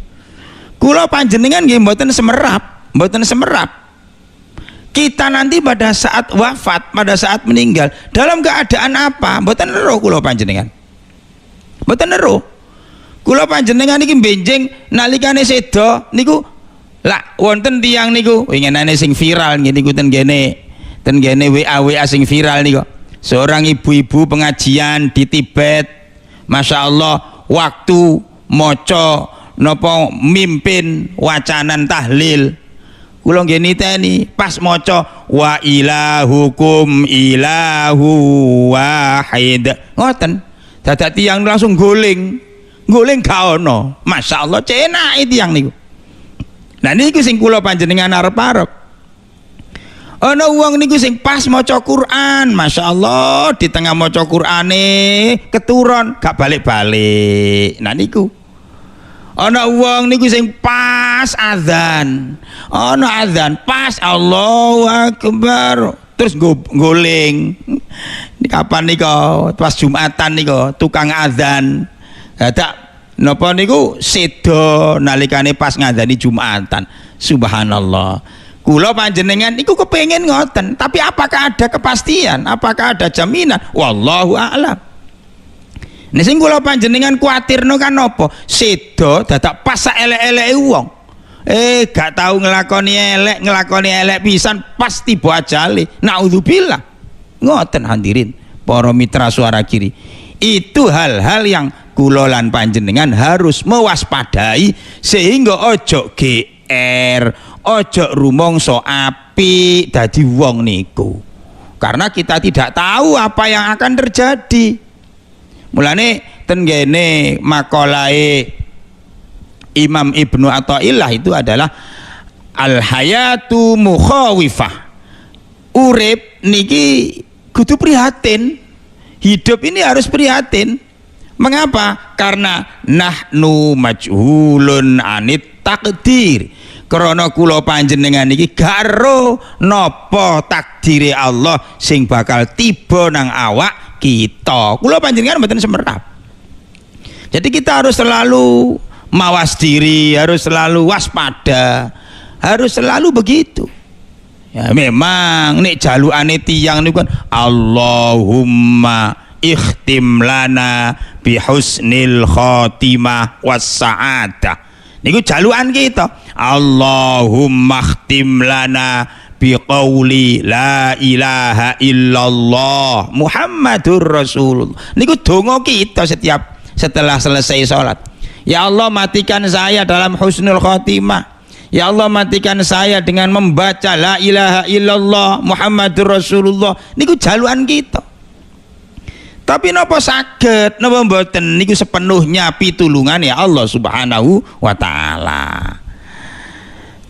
Kula panjenengan nggih mboten semerap, mboten semerap. Kita nanti pada saat wafat, pada saat meninggal dalam keadaan apa? Mboten ero kula panjenengan. Mboten ero. Kula panjenengan iki benjing nalikane seda niku lak wonten tiyang niku winginane sing viral niku ten gene WA sing viral niku. Seorang ibu-ibu pengajian di Tibet. Masya Allah waktu maca napa mimpin wacanan tahlil. Kula nggih niteni pas maca wa ilahukum ilahu wahid ngoten dadak tiyang langsung guling gak ono. Masya Allah cenake tiyang niku. Nah niku sing kula panjenengan arep-arep ana wong niku sing pas maca Quran, Masya Allah di tengah maca Qurane keturun gak balik-balik. Nah niku ana wong niku sing pas azan, ana azan pas Allahu Akbar terus guling. Ini kapan niku? Pas Jumatan niku tukang azan. Dadak napa niku sedo nalikane pas ngadzani Jumatan. Subhanallah. Kula panjenengan niku kepengin ngoten, tapi apakah ada kepastian? Apakah ada jaminan? Wallahu a'lam. Nek sing kula panjenengan kuwatirno kan napa? Sedo dadak pas elek-eleke wong. Gak tahu ngelakoni elek pisan pas tiba ajale. Naudzubillah. Ngoten hadirin para mitra Suara Kiri. Itu hal-hal yang kula lan panjenengan harus mewaspadai sehingga ojo GR, ojo rumangsa apik dadi wong niku. Karena kita tidak tahu apa yang akan terjadi. Mulane ten gene makalahe Imam Ibnu Athaillah itu adalah al hayatu mukhawifah. Urip niki kudu prihatin. Hidup ini harus prihatin. Mengapa? Karena nahnu majhulun anit takdir. Krana kula panjenengan iki garo napa takdire Allah sing bakal tiba nang awak kita. Kula panjenengan mboten semerap. Jadi kita harus selalu mawas diri, harus selalu waspada, harus selalu begitu. Ya memang nek jalukane tiyang niku kan Allahumma ikhtim lana bihusnil khotimah was sa'adah. Niku jalukan kita. Allahumma ikhtim lana biqauli la ilaha illallah Muhammadur Rasulullah. Niku donga kita setiap setelah selesai sholat. Ya Allah, matikan saya dalam husnul khotimah. Ya Allah, matikan saya dengan membaca la ilaha illallah Muhammadur Rasulullah. Niku jaluan kita. Tapi napa saged napa mboten niku sepenuhnya pitulungan ya Allah Subhanahu wa taala.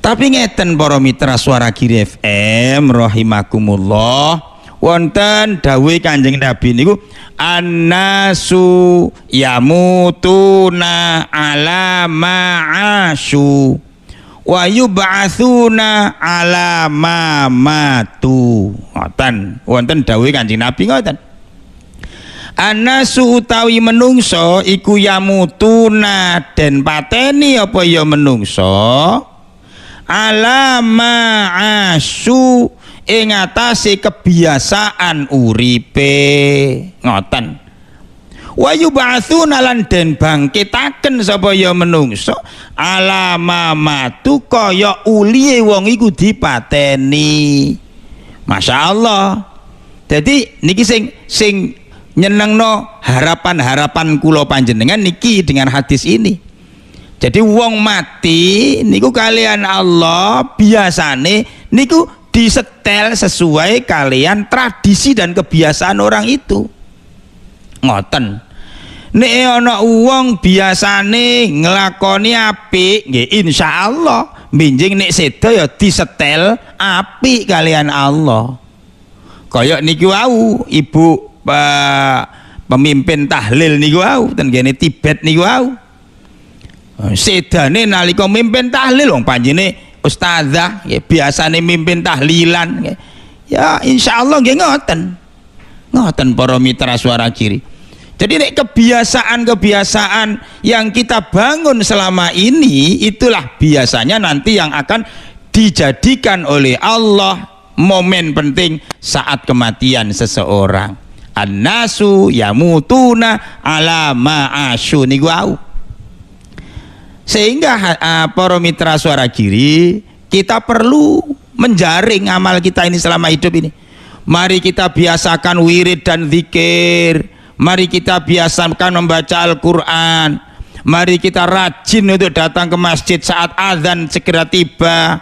Tapi ngeten para mitra Suara Giri FM rahimakumullah, wonten dawuh Kanjeng Nabi niku annasu yamutuna ala ma'asyu wa yub'atsuna ala ma matu. Wonten dawuh Kanjeng Nabi ngoten. Annasu utawi menungso iku yamutuna den pateni apa ya menungso ala ma'asyu ing atase kebiasaan uripe ngoten. Wa yub'atsuna lan den bangkitaken sapa ya menungso ala mamatu kaya uliye wong iku dipateni. Masyaallah. Jadi niki sing nyenengno harapan-harapan kula panjenengan niki dengan hadis ini. Jadi wong mati niku kalian Allah biasane niku disetel sesuai kalian tradisi dan kebiasaan orang itu. Ngoten. Nek ana wong biasane nglakoni apik nggih insyaallah minjing nek seda ya disetel apik kalian Allah. Kaya niku wau ibu pemimpin tahlil niku wau ten kene Tibet niku wau. Sedane nalika mimpin tahlil wong panjene ustazah nggih biasane mimpin tahlilan nggih. Ya insyaallah nggih ngoten. Ngoten para mitra Suara Giri. Jadi kebiasaan-kebiasaan yang kita bangun selama ini itulah biasanya nanti yang akan dijadikan oleh Allah momen penting saat kematian seseorang. An-nasu yamutuna ala ma'asyu niku au. Sehingga para mitra Suara Giri kita perlu menjaring amal kita ini selama hidup ini. Mari kita biasakan wirid dan zikir. Mari kita biasakan membaca Al-Quran. Mari kita rajin untuk datang ke masjid saat azan segera tiba.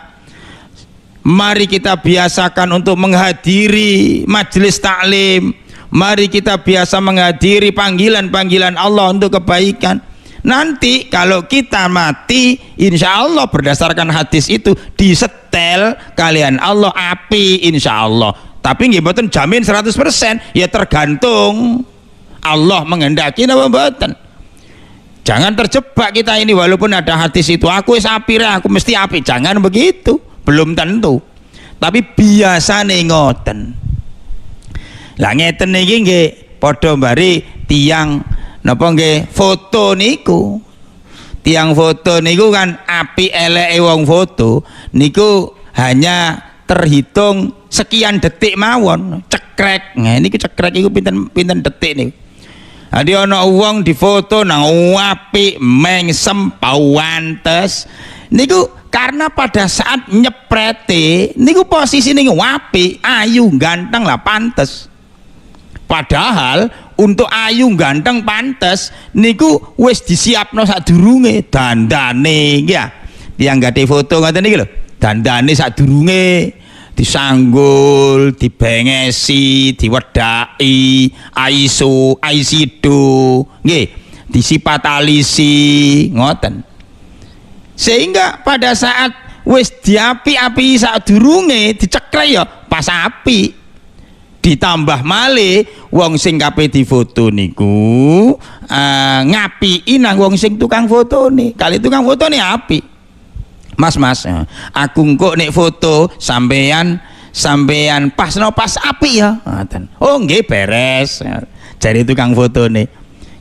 Mari kita biasakan untuk menghadiri majelis taklim. Mari kita biasa menghadiri panggilan-panggilan Allah untuk kebaikan. Nanti kalau kita mati, insya Allah berdasarkan hadis itu disetel kalian Allah api insya Allah. Tapi nggih mboten jamin 100%, ya tergantung Allah menghendaki napa mboten. Jangan terjebak kita ini walaupun ada hadis itu aku wis api aku mesti api. Jangan begitu, belum tentu. Tapi biasane ngoten. Lah ngeten niki nggih padha mbari tiyang napa nggih foto niku. Tiang foto niku kan api eleke wong foto niku hanya terhitung sekian detik mawon, cekrek. Nah niki cekrek iku pinten detik niku. Adi ana wong difoto nang apik mengsem pawantes niku karena pada saat nyeprete niku posisi niku apik, ayu, ganteng lah pantes. Padahal untuk ayu, ganteng, pantes niku wis disiapno sadurunge dandane ya. Tiyang gadhe foto ngoten niki lho. Dandane sadurunge disanggul, dibengesi, diwedaki, aisido, nggih, disipatalisi, ngoten. Sehingga pada saat wis diapi-api sadurunge dicekre ya pas api. Ditambah malih wong sing kabeh difoto niku ngapiki nang wong sing tukang fotone. Kali tukang fotone apik. Mas, aku engko nek foto sampean pas apik ya. Ngoten. Oh nggih beres. Jare tukang fotone.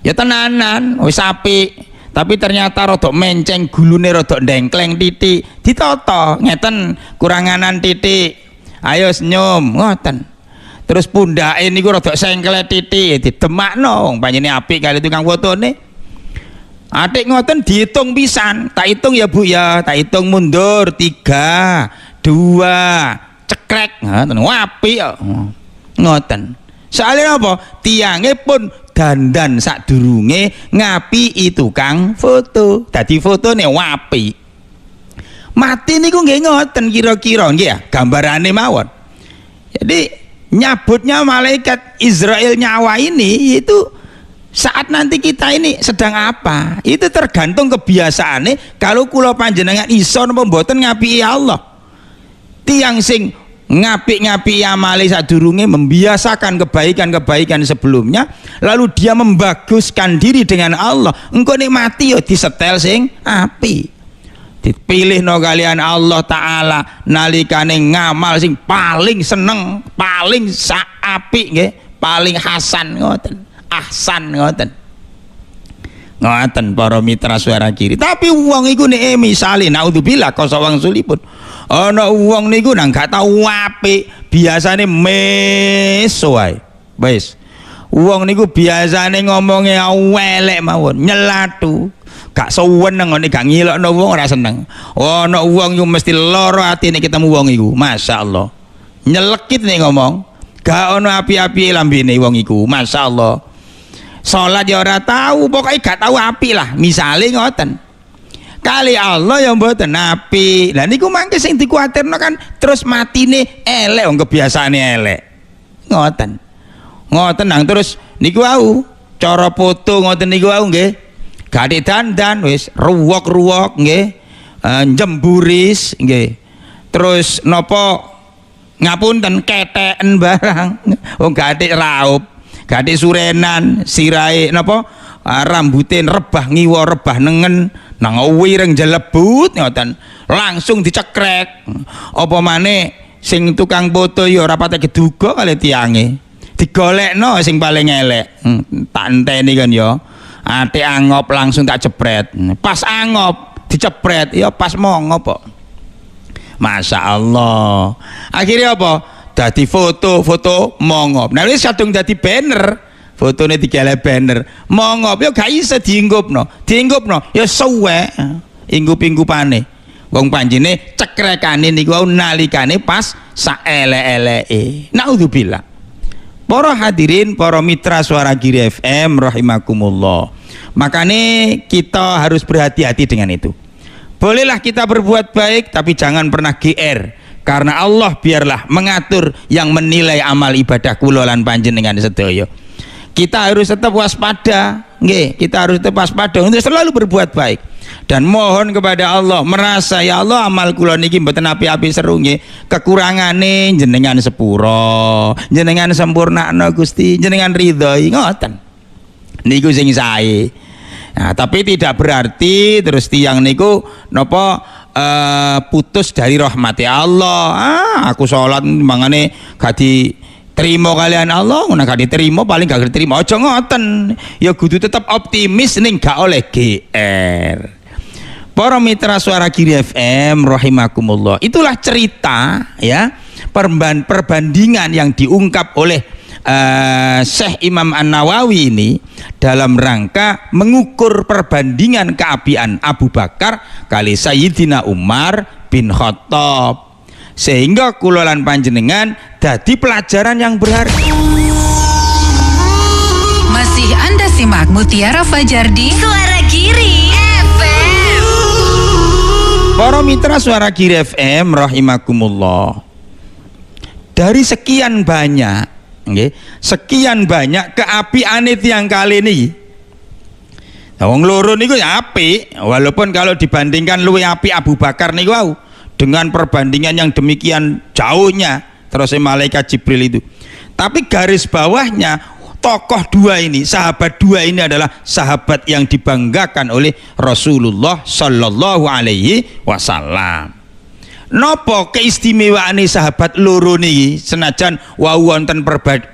Ya tenanan wis apik. Tapi ternyata rodok menceng, gulune rodok ndengkleng titik, ditata ngeten kuranganan titik, ayo senyum ngoten. Terus pundake niku rodok sengkle titik, didemakno wong panjenengan apik kali tukang fotone. Atik ngoten dihitung pisan, tak hitung ya Bu ya, tak hitung mundur 3, 2, cekrek ngoten, apik kok. Ngoten. Soalnya apa? Tiange pun dandan sadurunge ngapiki tukang foto. Dadi fotone apik. Mati niku nggih ngoten kira-kira nggih ya, gambarane mawon. Jadi nyabutnya malaikat Israel nyawa ini itu saat nanti kita ini sedang apa? Itu tergantung kebiasaane. Kalau kula panjenengan iso napa mboten ngapiki Allah. Tiang sing ngapik-ngapik amale sadurunge membiasakan kebaikan-kebaikan sebelumnya, lalu dia membaguskan diri dengan Allah, engko nek mati yo disetel sing apik, dipilihno kalian Allah Ta'ala nalikane ngamal sing paling seneng, paling apik nggih, paling hasan ngoten, ahsan ngoten. Ngoten para mitra suara kiri. Tapi wong iku nek misale naudzubillah kosowang sulipun ana wong niku nang gak tau apik, biasane meso wae. Wis. Wong niku biasane ngomongnya elek mawon, nyelatu. Gak seneng ngene gak ngilokno wong ora seneng. Ana wong yo mesti lara atine ketemu wong iku. Masyaallah. Nyelekit nih ngomong. Gak ana api-api lambene wong iku. Masyaallah. Salat ya ora tahu, pokoknya gak tahu api lah. Misale ngoten. Kali Allah yang mboten apik. Lah niku mangke sing dikuwatirno kan terus matine elek wong kebiasaane elek. Ngoten. Ngoten nang terus niku wau cara foto ngoten niku wau nggih. Gade dandan wis ruwok-ruwok nggih. Jemburis nggih. Terus napa ngapunten keteken barang. Wong gade raup, gade surenan, sirahe napa rambutin rebah ngiwa rebah nengen nang wireng jelebut ngoten langsung dicekrek. Apa maneh sing tukang foto ya ora patek geduga kali tiange digolekno sing paling elek. Tak enteni kan ya ati angop langsung tak jepret, pas angop dicepret ya pas mongop kok. Masya Allah akhirnya apa dadi foto mongop. Nah wis kadung dadi banner fotone digale banner mongop ya gak iso diinggupno ya suwe inggup-inggupane wong panjene cekrekane niku nalikane pas saelek-eleke. Naudzubillah. Para hadirin, para mitra suara Giri FM rahimakumullah, makanya kita harus berhati-hati dengan itu. Bolehlah kita berbuat baik tapi jangan pernah GR, karena Allah biarlah mengatur yang menilai amal ibadah kula lan panjenengan sedaya. Kita harus tetap waspada, nggih. Kita harus tetap waspada untuk selalu berbuat baik dan mohon kepada Allah, merasa ya Allah amal kula niki mboten api-api seru nggih, kekurangane jenengan sepuro, jenengan sempurnakno Gusti, jenengan ridhoi ngoten. Niku sing sae. Nah, tapi tidak berarti terus tiang niku napa putus dari rahmati Allah. Aku sholat mangane gak terima kalian Allah, ngono gak diterima paling gak diterima. Aja ngoten. Ya kudu tetap optimis ning gak oleh GR. Para mitra suara Giri FM rahimakumullah. Itulah cerita ya, perbandingan yang diungkap oleh Syekh Imam An-Nawawi ini dalam rangka mengukur perbandingan keapian Abu Bakar kali Sayyidina Umar bin Khattab, sehingga kula lan panjenengan dadi pelajaran yang berharga. Masih Anda simak Mutiara Fajar di Suara Giri FM. Para mitra suara Giri FM rahimakumullah. Dari sekian banyak, sekian banyak keapiane tiyang kali ini. Wong loro niku ya apik, walaupun kalau dibandingkan luwih apik Abu Bakar niku wau. Dengan perbandingan yang demikian jauhnya terus malaikat Jibril itu, Tapi garis bawahnya tokoh dua ini, sahabat dua ini adalah sahabat yang dibanggakan oleh Rasulullah Sallallahu Alaihi Wasallam. Nopo keistimewaane sahabat loro niki senajan wau wonten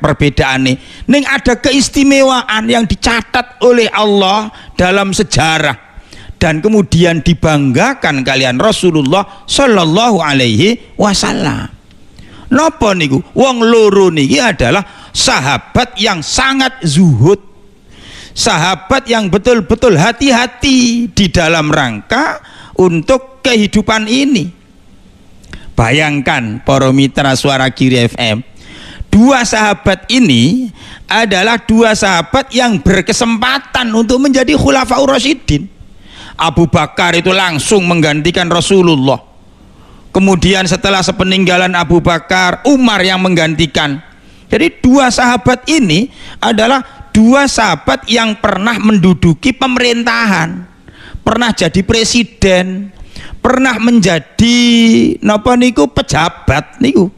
perbedaane ning ada keistimewaan yang dicatat oleh Allah dalam sejarah dan kemudian dibanggakan kalian Rasulullah Sallallahu Alaihi Wasallam. Nopo niku? Wong loro niki adalah sahabat yang sangat zuhud, sahabat yang betul-betul hati-hati di dalam rangka untuk kehidupan ini. Bayangkan para mitra Suara Giri FM, dua sahabat ini adalah dua sahabat yang berkesempatan untuk menjadi khulafaur rasyidin. Abu Bakar itu langsung menggantikan Rasulullah, kemudian setelah sepeninggalan Abu Bakar, Umar yang menggantikan. Jadi dua sahabat ini adalah dua sahabat yang pernah menduduki pemerintahan, pernah jadi presiden, pernah menjadi napa niku pejabat niku.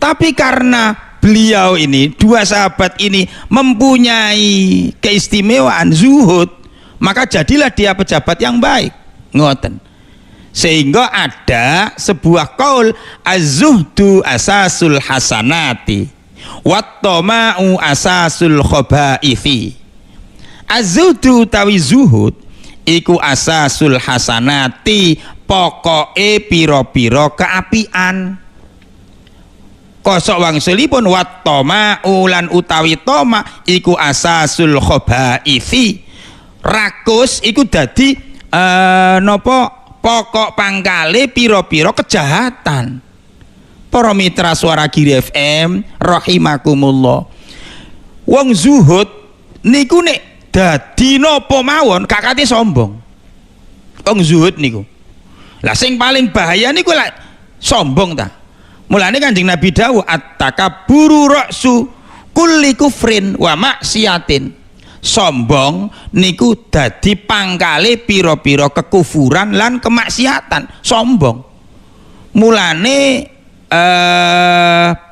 Tapi karena beliau ini, dua sahabat ini mempunyai keistimewaan zuhud, maka jadilah dia pejabat yang baik. Ngoten. Sehingga ada sebuah qaul, az-zuhdu asasul hasanati wat-tama'u asasul khabaithi. Az-zuhdu tawi zuhud iku asasul hasanati, pokoke pira-pira keapian. Kosok wangsulipun wat-tama'u lan utawi tama iku asasul khabaithi. Rakus iku dadi napa pokok pangkale piro-piro kejahatan. Para mitra Suara Giri FM rahimakumullah, wong zuhud niku nek dadi napa mawon gak kate sombong. Wong zuhud niku lah sing paling bahaya niku lak sombong ta. Mulane Kanjeng Nabi dawuh at-takabburu ra'su kulli kufrin wa maksiatin. Sombong niku dadi pangkale pira-pira kekufuran lan kemaksiatan. Sombong mulane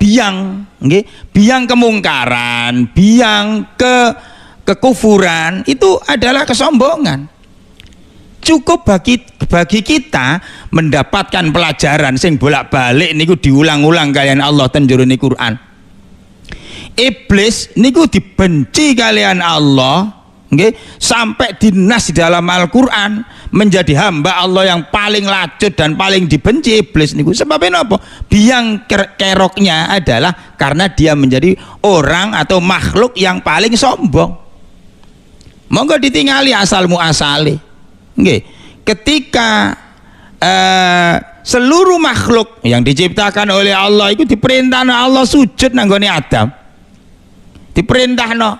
biang nggih, biang kemungkaran, biang kekufuran itu adalah kesombongan. Cukup bagi kita mendapatkan pelajaran sing bolak-balik niku diulang-ulang kalian Allah ten jero Quran. Iblis niku dibenci kalian Allah, okay? Sampai dinas di dalam Al-Quran menjadi hamba Allah yang paling lacut dan paling dibenci iblis niku. Sebabnya apa? Biang keroknya adalah karena dia menjadi orang atau makhluk yang paling sombong. Monggo ditingali asal muasale. Okay? Ketika seluruh makhluk yang diciptakan oleh Allah itu diperintahkan Allah sujud nanggone Adam. Diperintahno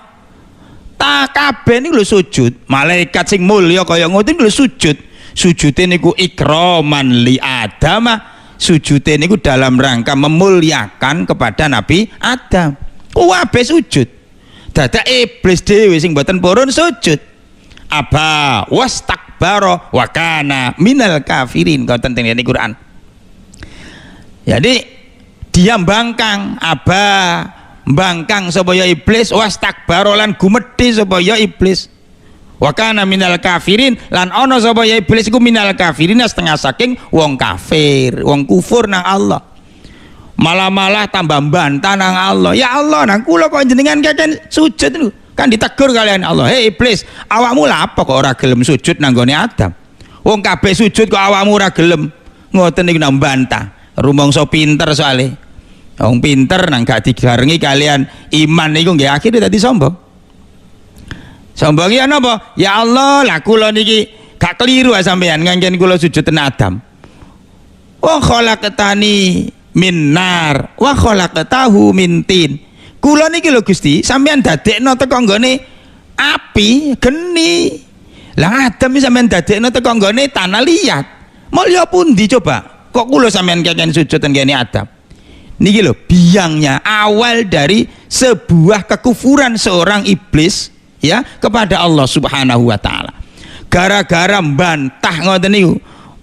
tak kabeh niku lho sujud. Malaikat sing mulya kaya ngoten lho sujud. Sujude niku ikraman li Adam. Sujude niku dalam rangka memuliakan kepada Nabi Adam. Kabeh sujud. Dadak iblis dhewe sing mboten purun sujud. Aba wastakbara wa kana minal kafirin. Ngoten teng Quran. Jadi dia mbangkang, bangkang supaya iblis, wastakbara lan gumedhi supaya iblis, wa kana minal kafirin lan ana supaya iblis iku minal kafirin setengah saking wong kafir, wong kufur nang Allah. Malah tambah bantah nang Allah. Ya Allah, nang kula kok jenengan keken sujud niku. Kan ditegur kalian Allah, "Hei iblis, awakmu lha apa kok ora gelem sujud nang gone Adam? Wong kabeh sujud kok awakmu ora gelem." Ngoten niku nang bantah. Rumangsa pinter soalé. Wong pinter nang gak digarengi kalian iman niku nggih akhire dadi sombong. Sombong ya napa? Ya Allah, lah kula niki gak keliru sampean nganggen kula sujud ten Adam. Wa khalaqtani min nar wa khalaqtahu min tin. Kula niki lho Gusti, sampean dadekno teko nggone api geni. Lah Adam iki sampean dadekno teko nggone tanah liat. Mulya pundi coba? Kok kula sampean keken sujud ten ngene Adam? Niki loh biangnya awal dari sebuah kekufuran seorang iblis ya kepada Allah Subhanahu wa taala. Gara-gara mbantah ngoten niku,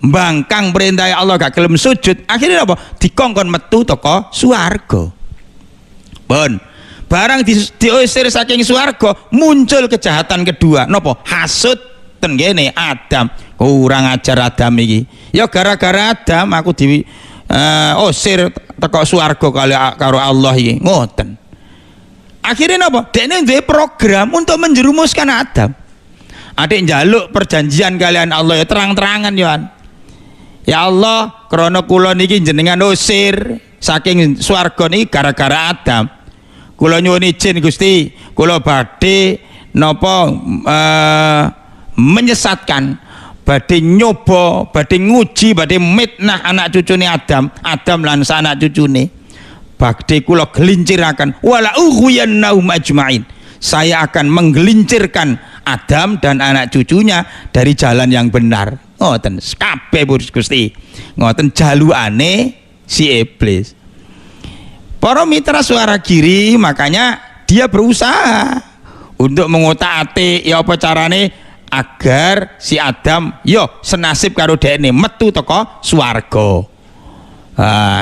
mbangkang perintah Allah gak gelem sujud, akhirnya apa? Dikongkon metu teko swarga. Bon, barang diusir saking swarga, muncul kejahatan kedua. Nopo? Hasud ten kene Adam. Kurang ajar Adam iki. Ya gara-gara Adam aku usir teko swarga karo Allah iki. Ngoten. Akhirnya napa? Dekne duwe program untuk menjerumuskan Adam. Adik njaluk perjanjian kalian Allah ya terang-terangan ya. Ya Allah, krana kula niki jenengan usir saking swarga niki gara-gara Adam. Kula nyuwun izin Gusti, kula badhe napa menyesatkan, badhe nyoba, badhe nguji, badhe mitnah anak cucune Adam lan sanak cucune. Bakti kula gelincirakan wala ughwiyannahum ajmain. Saya akan menggelincirkan Adam dan anak cucunya dari jalan yang benar. Ngoten kabeh Gusti. Ngoten jalukane si iblis. Para mitra Suara Kiri, makanya dia berusaha untuk mengotak-atik ya apa carane agar si Adam yo senasib karo dekne metu teko swarga.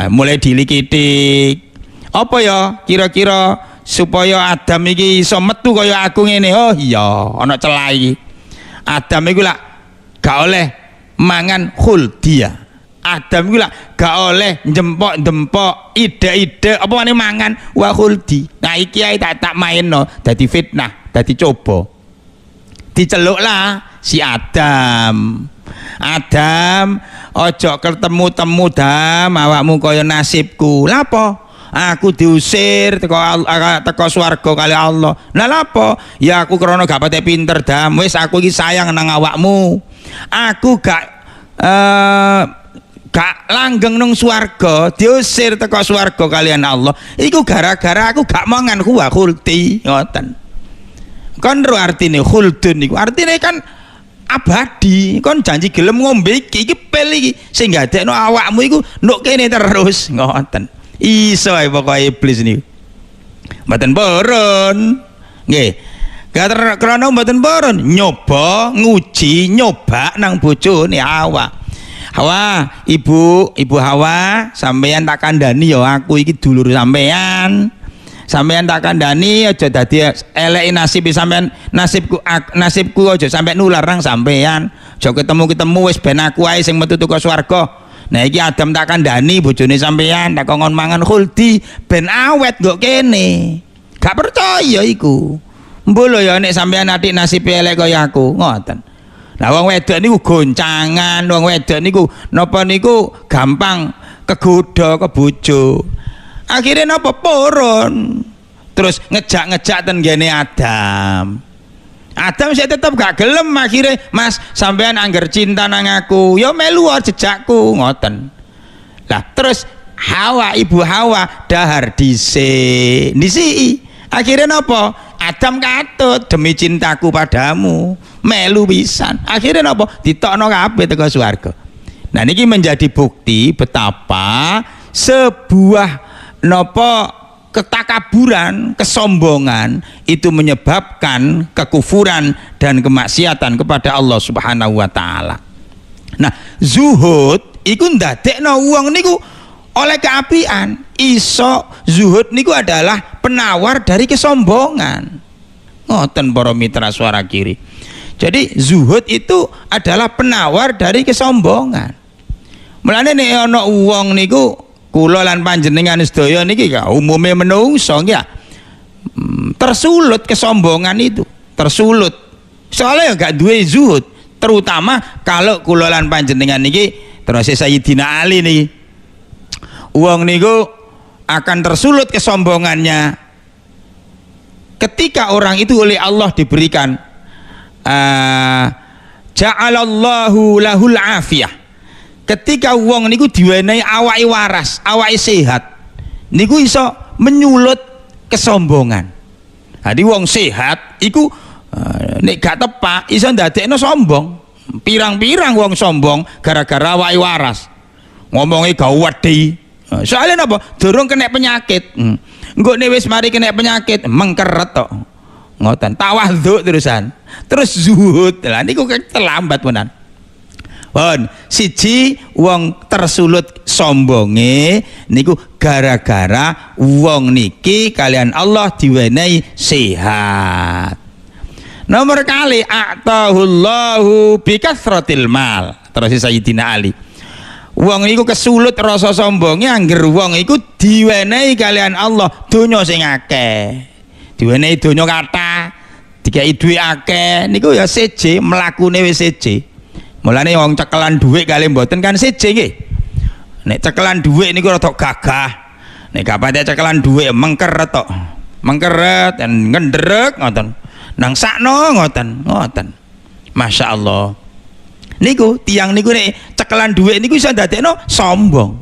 Mulai dilikitik apa ya kira-kira supaya Adam iki iso metu kaya aku ngene. Oh iya ana celah iki. Adam iku lak gak oleh mangan khuldia. Adam iku lak gak oleh njempok-njempok ide-ide apa meneh mangan wa khuldi. Nah iki ae tak mainno dadi fitnah, dadi coba. Diceluklah si Adam. Adam, ojo ketemu-temu Dam, awakmu kaya nasibku. Lapo? Aku diusir teko swarga kali Allah. Lah lapo? Ya aku krana gak pate pinter Dam. Wis aku iki sayang nang awakmu. Aku gak langgeng nang swarga, diusir teko swarga kalian Allah. Iku gara-gara aku gak mangan kuah khulti. Ngoten. Kon ro artine khuldun niku. Artine kan abadi, kon janji gelem ngombe iki pel iki sing gadekno awakmu iku nduk kene terus. Ngoten iso ae pokoke iblis niku mboten purun nggih. Karena mboten purun nyoba nguji nyoba nang bojone Hawa, ibu Hawa, sampeyan tak kandhani ya aku iki dulur sampeyan tak kandhani aja dadi eleki nasib sampeyan, nasibku aja sampe nular nang sampeyan. Aja ketemu wis ben aku ae sing metu teko swarga. Nah iki Adam tak kandhani bojone sampeyan tak kongkon mangan khuldi ben awet kok kene. Gak percaya iku. Mbok lho ya nek sampeyan atik nasib elek kaya aku, ngoten. Lah wong wedok niku goncangan, wong wedok niku napa niku gampang kegoda ke bojo. Akhirnya napa purun terus ngejak-ngejak ten gene Adam saya tetap gak gelem. Akhirnya Mas sampean angger cinta nang aku ya melu jejakku ngoten. Lah terus Hawa, ibu Hawa dahar disi akhirnya napa Adam katut demi cintaku padamu melu pisan. Akhirnya napa ditokno kabeh teko swarga. Nah niki menjadi bukti betapa sebuah ketakaburan, kesombongan itu menyebabkan kekufuran dan kemaksiatan kepada Allah Subhanahu wa taala. Nah, zuhud iku ndadekno wong niku oleh keapian. Iso zuhud niku adalah penawar dari kesombongan. Ngoten para mitra Suara Kiri. Jadi zuhud itu adalah penawar dari kesombongan. Mulane nek ana wong niku kula lan panjenengan sedaya niki umume menungso ya tersulut kesombongan itu, tersulut soalnya gak duwe zuhud, terutama kalau kula lan panjenengan niki terus Sayyidina Ali niki wong niku akan tersulut kesombongannya ketika orang itu oleh Allah diberikan ja'alallahu lahul afiyah. Ketika wong niku diwenehi awake waras, awake sehat, niku iso menyulut kesombongan. Jadi wong sehat iku nek gak tepak iso ndadekno sombong. Pirang-pirang wong sombong gara-gara awake waras. Ngomongnya gak wedi. Soalnya napa? Durung kena penyakit. Engko nek wis mari kena penyakit mengkeret tok. Ngoten, tawadhu terusan. Terus zuhud. Lah niku terlambat menan. Pun siji wong tersulut sombonge niku gara-gara wong niki kalian Allah diwenehi sehat. Nomor kali atahullahu bikasratil mal. Terus Sayyidina Ali. Wong iku kesulut rasa sombonge angger wong iku diwenehi kalian Allah donya sing akeh. Diwenehi donya kathah, dikai duwe akeh niku ya seje mlakune wis seje. Mulane wong cekelan dhuwit kali mboten kan seje nggih. Nek cekelan dhuwit niku rada gagah. Nek kapate cekelan dhuwit mengkeret tok. Mengkeret dan ngendrek ngoten. Nang sakno ngoten. Masya Allah. Niku tiang niku nek cekelan dhuwit niku iso ndadekno sombong.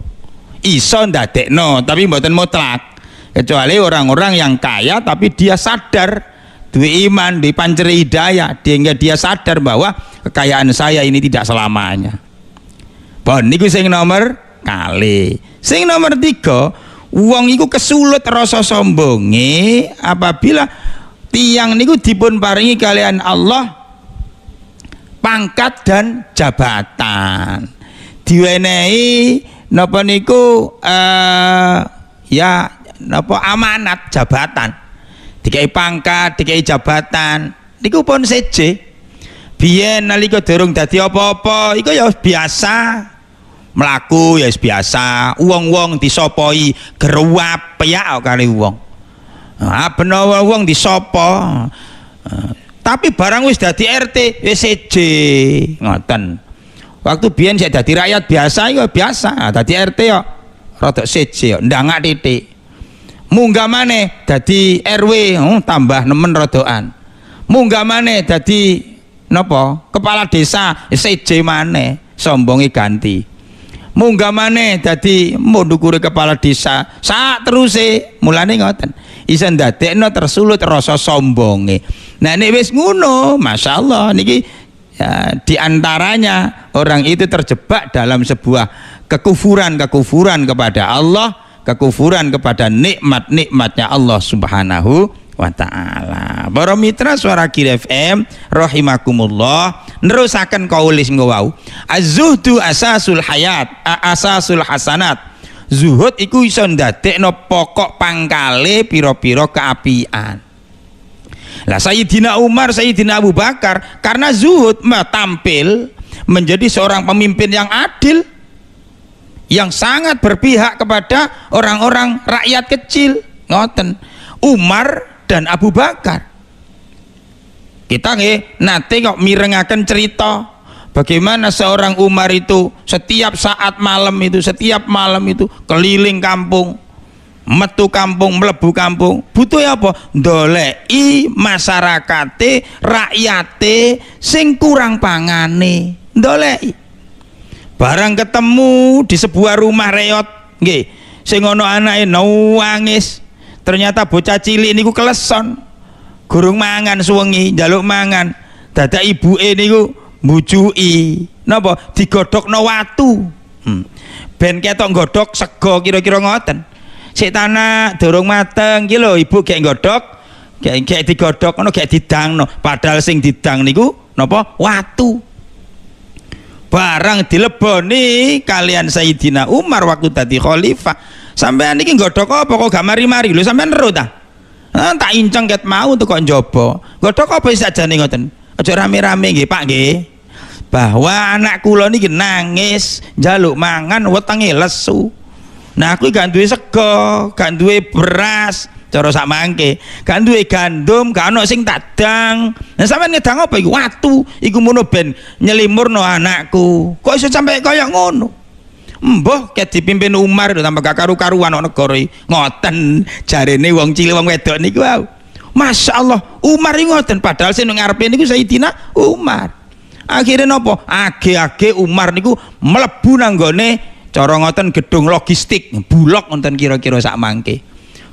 Iso ndadekno tapi mboten mutlak. Kecuali orang-orang yang kaya tapi dia sadar duwe iman, duwe panceri hidayah, dia sadar bahwa kekayaan saya ini tidak selamanya. Bon niku sing nomor kali. Sing nomor 3, wong iku kesulut rasa sombonge apabila tiang niku dipun paringi kalian Allah pangkat dan jabatan. Diwenehi napa niku ya napa amanat jabatan. Dikai pangkat, dikai jabatan, niku pun seje. Biyen nalika durung dadi apa-apa, iku ya biasa. Mlaku ya biasa. Wong-wong disopoi geruap peyak kali wong. Bener wong disapa. Tapi barang wis dadi RT wis seje. Ngoten. Waktu biyen sik dadi rakyat biasa iku biasa, dadi RT yo rada seje yo, ndangak titik. Munggah maneh dadi RW tambah nemen rodoan. Munggah maneh dadi napa kepala desa seje maneh sombonge ganti. Munggah maneh dadi ndukure kepala desa sak teruse mulane ngoten iso ndadekno tersulut rasa sombonge. Nah nek wis ngono masyaallah niki ya, diantaranya orang itu terjebak dalam sebuah kekufuran kepada Allah, kekufuran kepada nikmat-nikmatnya Allah Subhanahu wa ta'ala. Para mitra Suara Ghiri FM rahimakumullah, nerusaken kaulis ngwau. Az-zuhdu asasul hayat, asasul hasanat. Zuhud iku iso ndadekno pokok pangkale pira-pira keapian. Lah Sayyidina Umar, Sayyidina Abu Bakar karena zuhud tampil menjadi seorang pemimpin yang adil, yang sangat berpihak kepada orang-orang rakyat kecil. Ngoten Umar dan Abu Bakar. Kita nggih nate kok mirengaken cerita bagaimana seorang Umar itu setiap malam itu keliling kampung, metu kampung, mlebu kampung, butuh apa? Ndoleki masyarakate, rakyate sing kurang pangane, ndoleki. Barang ketemu di sebuah rumah reot nggih, sing ana anake nangis. Ternyata bocah cilik niku keleson. Gurung mangan suwengi, njaluk mangan. Dadak ibuke niku mbujuki. Napa? Digodhokno watu. Ben ketok nggodhok sego kira-kira ngoten. Sik tanah durung mateng iki lho ibu gek nggodhok, gek digodhok ngono gek didangno. Padahal sing didang niku napa? Watu. Barang dileboni kalian Sayyidina Umar waktu tadi khalifah. Sampean iki nggodhok apa kok gak mari-mari lho sampean ero ta? Tak inceng ket mau kok njaba. Nggodhok apa sajane ngoten? Aja rame-rame nggih Pak nggih. Bahwa anak kula niki nangis njaluk mangan wetenge lesu. Nah aku gak duwe sego, gak duwe beras, cara sak mangke, gak duwe gandum, gak ono sing tak dang. Nah sampean ngedang apa iku? Watu. Iku mono ben nyelimurno anakku. Kok iso sampe kaya ngono? Mbah ket dipimpin Umar tambah gak karu-karuan ana negara ngoten jarene wong cilik wong wedok niku wae. Masyaallah Umar iki ngoten padahal sing ngarepe niku Sayyidina Umar. Akhire napa? Age-age Umar niku mlebu nang nggone cara ngoten gedung logistik bulog ngoten kira-kira sak mangke.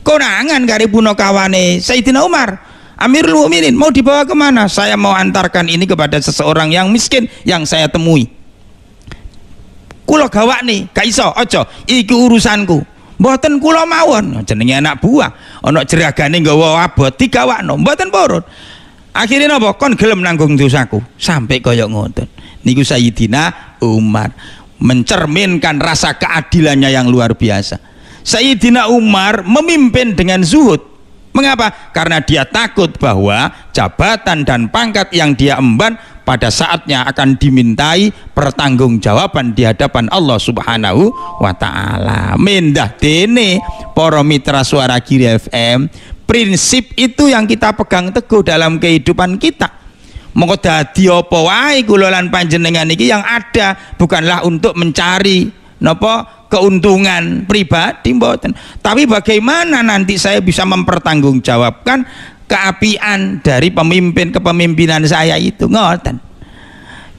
Konangan kare punakawane Sayyidina Umar. Amirul Mukminin mau dibawa kemana? Saya mau antarkan ini kepada seseorang yang miskin yang saya temui. Kula gawakne, gak iso, aja. Iki urusanku. Mboten kula mawon. Jenenge anak buah, ana jeragane nggawa abot digawakno, mboten purun. Akhire napa? Kon gelem nanggung dosaku. Sampai kaya ngoten. Niku Sayyidina Umar, mencerminkan rasa keadilannya yang luar biasa. Sayyidina Umar memimpin dengan zuhud. Mengapa? Karena dia takut bahwa jabatan dan pangkat yang dia emban pada saatnya akan dimintai pertanggungjawaban di hadapan Allah Subhanahu wa Ta'ala. Mendah dene para mitra Suara Giri FM, prinsip itu yang kita pegang teguh dalam kehidupan kita. Monggo dadi apa wae kula lan panjenengan iki yang ada bukanlah untuk mencari napa keuntungan pribadi mboten, tapi bagaimana nanti saya bisa mempertanggungjawabkan keapian dari pemimpin kepemimpinan saya itu, ngoten.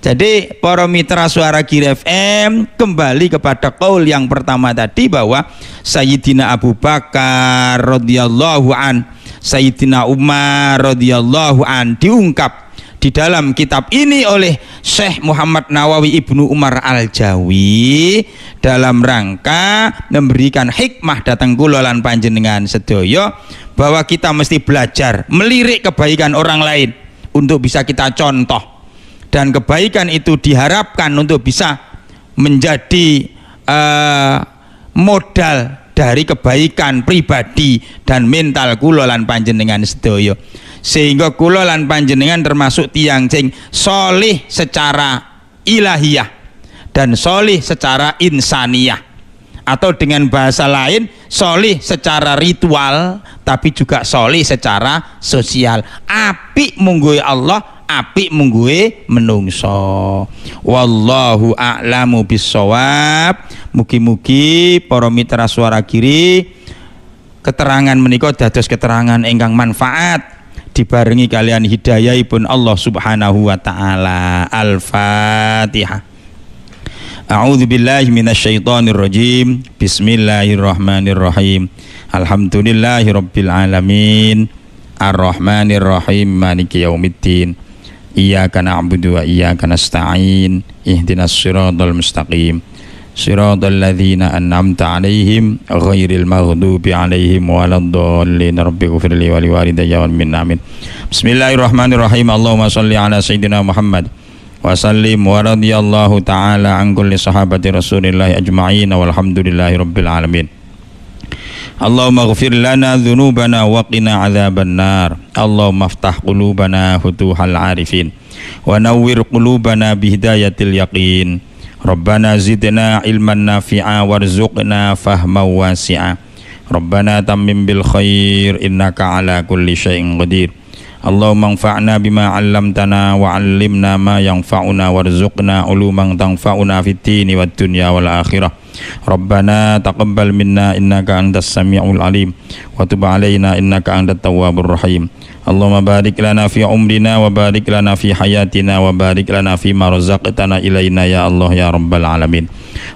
Jadi para mitra Suara Giri FM, kembali kepada qaul yang pertama tadi bahwa Sayyidina Abu Bakar radhiyallahu an, Sayyidina Umar radhiyallahu an diungkap di dalam kitab ini oleh Syekh Muhammad Nawawi Ibnu Umar Al-Jawi dalam rangka memberikan hikmah datang kula lan panjenengan sedaya bahwa kita mesti belajar melirik kebaikan orang lain untuk bisa kita contoh, dan kebaikan itu diharapkan untuk bisa menjadi modal dari kebaikan pribadi dan mental kula lan panjenengan sedaya, sehingga kula lan panjenengan termasuk tiang sing solih secara ilahiyah dan solih secara insaniyah, atau dengan bahasa lain solih secara ritual tapi juga solih secara sosial. Apik mungguhe Allah, apik mungguhe menungso. Wallahu a'lamu bissawab. Mugi-mugi para mitra Suara Giri keterangan menika dados keterangan ingkang manfaat dibarengi kalian hidayahipun Allah Subhanahu wa Ta'ala. Al-Fatihah. A'udzu billahi minasyaitonir rajim. Bismillahirrahmanirrahim. Alhamdulillahirabbil alamin. Arrahmanir rahim. Maliki yaumiddin. Iyyaka na'budu wa iyyaka nasta'in. Ihdinas siratal mustaqim. Siratal ladzina an'amta 'alaihim ghairil maghdubi 'alaihim waladdallin. Rabbighfirli wa liwalidayya wal min amin. Bismillahirrahmanirrahim. Allahumma shalli ala sayyidina Muhammad wa sallim wa radhiyallahu ta'ala an kulli sahabati Rasulillah ajma'in walhamdulillahi rabbil alamin. Allahumma ighfir lana dhunubana wa qina adzaban nar. Allahumma iftah qulubana futuhal arifin wa nawwir qulubana bihidayatil yaqin. Rabbana zidna ilman nafi'a warzuqna fahman wasi'a. Rabbana tammim bil khair innaka ala kulli syai'in qadir. Allahumma anfa'na bima 'allamtana wa 'allimna ma yanfa'una warzuqna 'uluman tanfa'una fid dini wad dunya wal akhirah. Rabbana taqabbal minna innaka antas sami'ul alim wa tub 'alaina innaka antat tawwabur rahim. Allahumma barik lana fi umrina wa barik lana fi hayatina wa barik lana fi ma razaqtana ilaina ya Allah ya rabbal alamin.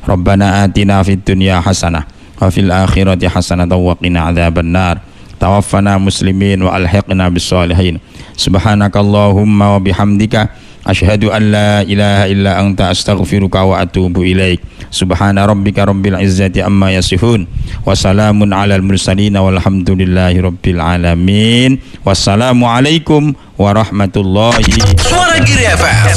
Rabbana atina fid dunya hasanah wa fil akhirati hasanah wa qina adzaban nar. Tawaffana muslimin wa alhiqna bis salihin. Subhanakallahumma wa bihamdika asyhadu an la ilaha illa anta astaghfiruka wa atubu ilaik. Subhana rabbika rabbil izzati amma yasifun wa salamun alal mursalin walhamdulillahi rabbil alamin. Wassalamu alaikum warahmatullahi wabarakatuh. Suara Giri FM.